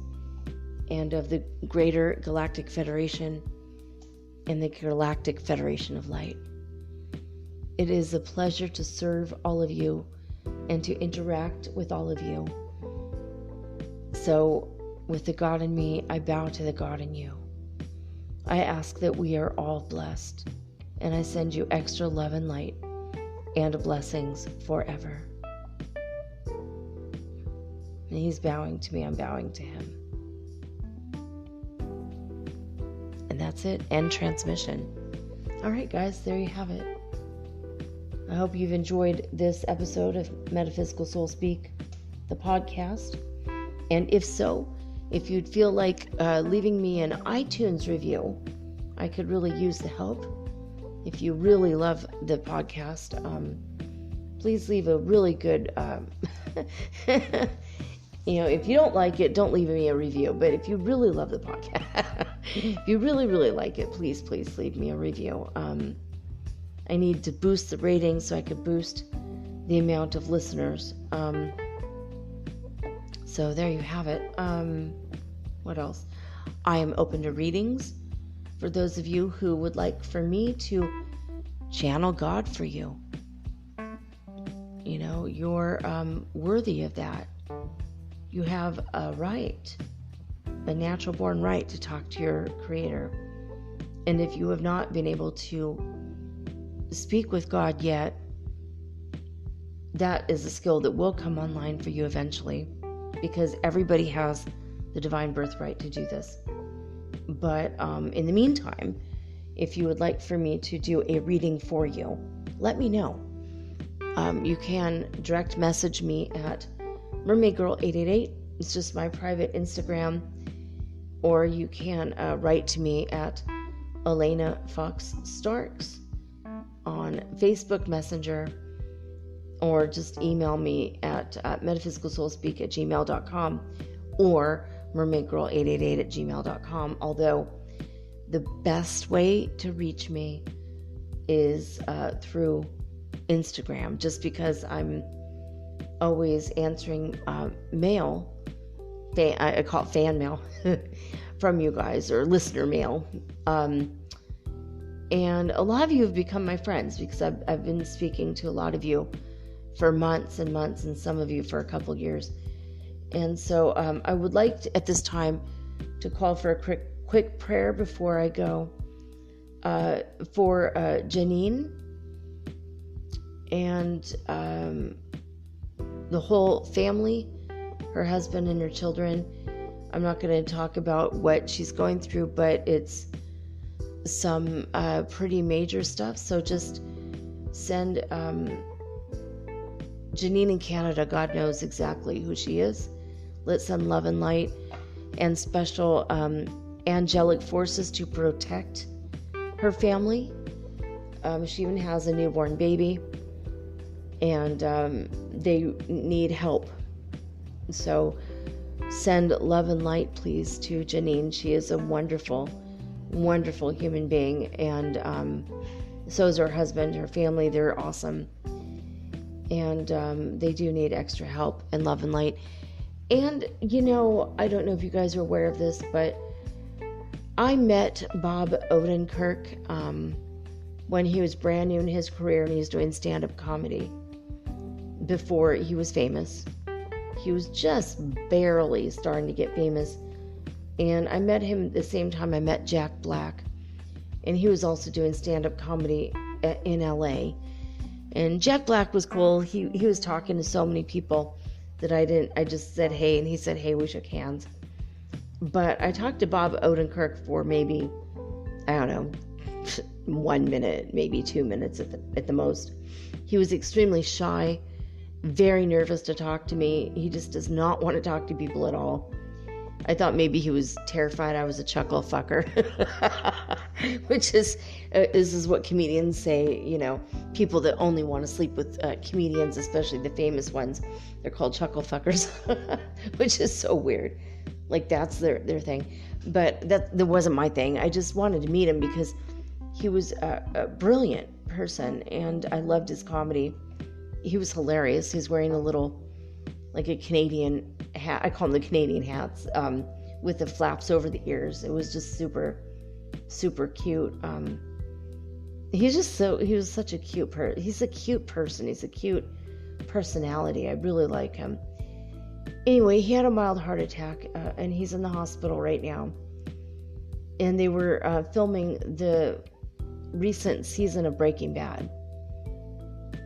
and of the Greater Galactic Federation and the Galactic Federation of Light. It is a pleasure to serve all of you and to interact with all of you. So, with the God in me, I bow to the God in you. I ask that we are all blessed, and I send you extra love and light and blessings forever. And he's bowing to me, I'm bowing to him. And that's it. End transmission. All right, guys, there you have it. I hope you've enjoyed this episode of Metaphysical Soul Speak, the podcast. And if so, if you'd feel like leaving me an iTunes review, I could really use the help. If you really love the podcast, please leave a really good, if you don't like it, don't leave me a review. But if you really love the podcast, if you really, really like it, please leave me a review. I need to boost the ratings so I could boost the amount of listeners. So there you have it. What else? I am open to readings for those of you who would like for me to channel God for you. You know, you're worthy of that. You have a right, a natural born right to talk to your Creator. And if you have not been able to speak with God yet, that is a skill that will come online for you eventually, because everybody has the divine birthright to do this. But in the meantime, if you would like for me to do a reading for you, let me know. You can direct message me at mermaidgirl888. It's just my private Instagram. Or you can write to me at Elena Fox Starks on Facebook Messenger, or just email me at metaphysicalsoulspeak@gmail.com or mermaidgirl888@gmail.com. Although the best way to reach me is through Instagram, just because I'm always answering mail. I call it fan mail from you guys, or listener mail. And a lot of you have become my friends, because I've been speaking to a lot of you for months and months, and some of you for a couple years. And so I would like to, at this time, to call for a quick prayer before I go for Janine and the whole family, her husband and her children. I'm not going to talk about what she's going through, but it's some pretty major stuff. So just send Janine in Canada. God knows exactly who she is. Let's send love and light and special angelic forces to protect her family. She even has a newborn baby, and they need help. So send love and light, please, to Janine. She is a wonderful, wonderful human being, and so is her husband, her family. They're awesome, and they do need extra help and love and light. And, you know, I don't know if you guys are aware of this, but I met Bob Odenkirk when he was brand new in his career, and he was doing stand-up comedy before he was famous. He was just barely starting to get famous. And I met him at the same time I met Jack Black. And he was also doing stand-up comedy in LA. And Jack Black was cool. He was talking to so many people that I just said hey, and he said hey, we shook hands. But I talked to Bob Odenkirk for maybe, I don't know, 1 minute, maybe 2 minutes at the most. He was extremely shy, very nervous to talk to me. He just does not want to talk to people at all. I thought maybe he was terrified I was a chuckle fucker, which is this is what comedians say. You know, people that only want to sleep with comedians, especially the famous ones, they're called chuckle fuckers, which is so weird. Like, that's their thing. But that wasn't my thing. I just wanted to meet him because he was a brilliant person, and I loved his comedy. He was hilarious. He's wearing a little, like a Canadian hat. I call them the Canadian hats, with the flaps over the ears. It was just super, super cute. He was such a cute person. He's a cute person. He's a cute personality. I really like him. Anyway, he had a mild heart attack, and he's in the hospital right now. And they were filming the recent season of Breaking Bad.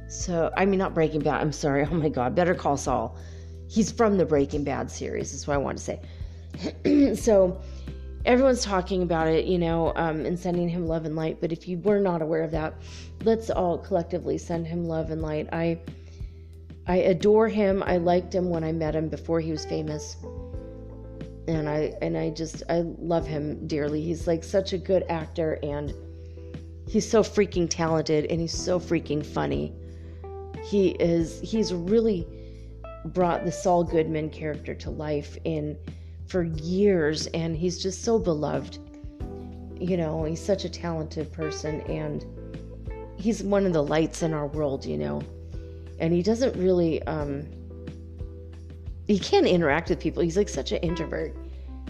So, I mean, not Breaking Bad, I'm sorry. Oh my God, Better Call Saul. He's from the Breaking Bad series, is what I want to say. So, everyone's talking about it, you know, and sending him love and light. But if you were not aware of that, let's all collectively send him love and light. I adore him. I liked him when I met him before he was famous. And I love him dearly. He's like such a good actor, and he's so freaking talented, and he's so freaking funny. He's really brought the Saul Goodman character to life for years, and he's just so beloved. You know, he's such a talented person, and he's one of the lights in our world, and he doesn't really, he can't interact with people. He's like such an introvert.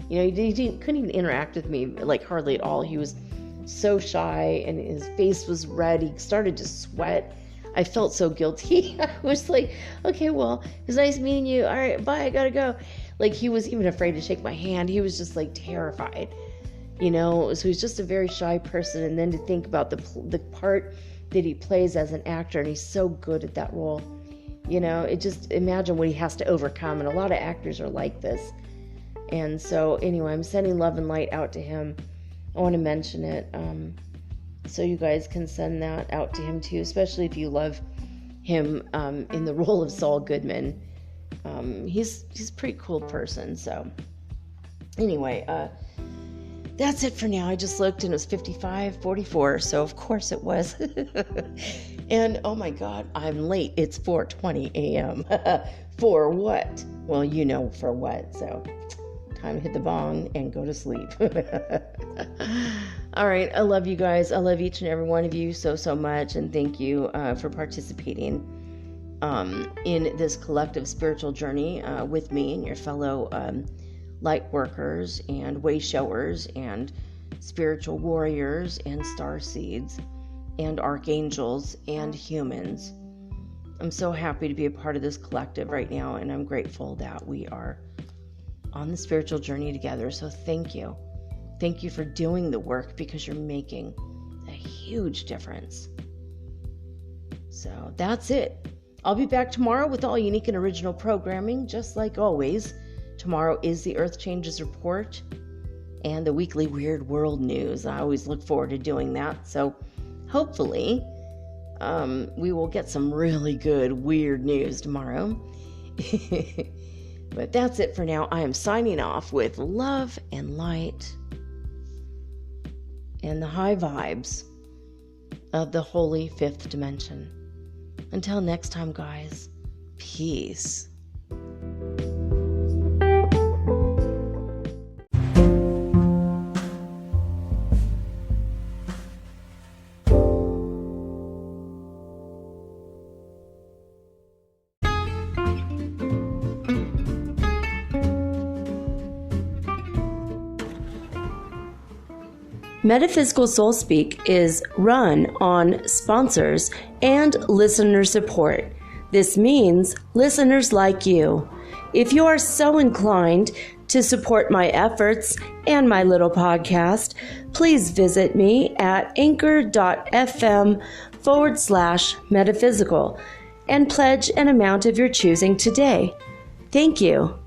He couldn't even interact with me like hardly at all. He was so shy and his face was red. He started to sweat. I felt so guilty. I was like, okay, well, it was nice meeting you. All right, bye, I gotta go. Like, he was even afraid to shake my hand. He was just like terrified, so he's just a very shy person. And then to think about the part that he plays as an actor, and he's so good at that role, it just, imagine what he has to overcome. And a lot of actors are like this. And so anyway, I'm sending love and light out to him. I want to mention it, so you guys can send that out to him too, especially if you love him in the role of Saul Goodman. He's a pretty cool person. So anyway, that's it for now. I just looked and it was 55:44, so of course it was. And oh my God, I'm late. It's 4:20 a.m. For what? Well, for what. So time to hit the bong and go to sleep. All right. I love you guys. I love each and every one of you so much. And thank you for participating in this collective spiritual journey with me and your fellow light workers and way showers and spiritual warriors and star seeds and archangels and humans. I'm so happy to be a part of this collective right now, and I'm grateful that we are on the spiritual journey together. So thank you. Thank you for doing the work, because you're making a huge difference. So that's it. I'll be back tomorrow with all unique and original programming, just like always. Tomorrow is the Earth Changes Report and the weekly Weird World News. I always look forward to doing that. So hopefully we will get some really good weird news tomorrow. But that's it for now. I am signing off with love and light and the high vibes of the holy fifth dimension. Until next time, guys, peace. Metaphysical Soul Speak is run on sponsors and listener support. This means listeners like you. If you are so inclined to support my efforts and my little podcast, please visit me at anchor.fm/metaphysical and pledge an amount of your choosing today. Thank you.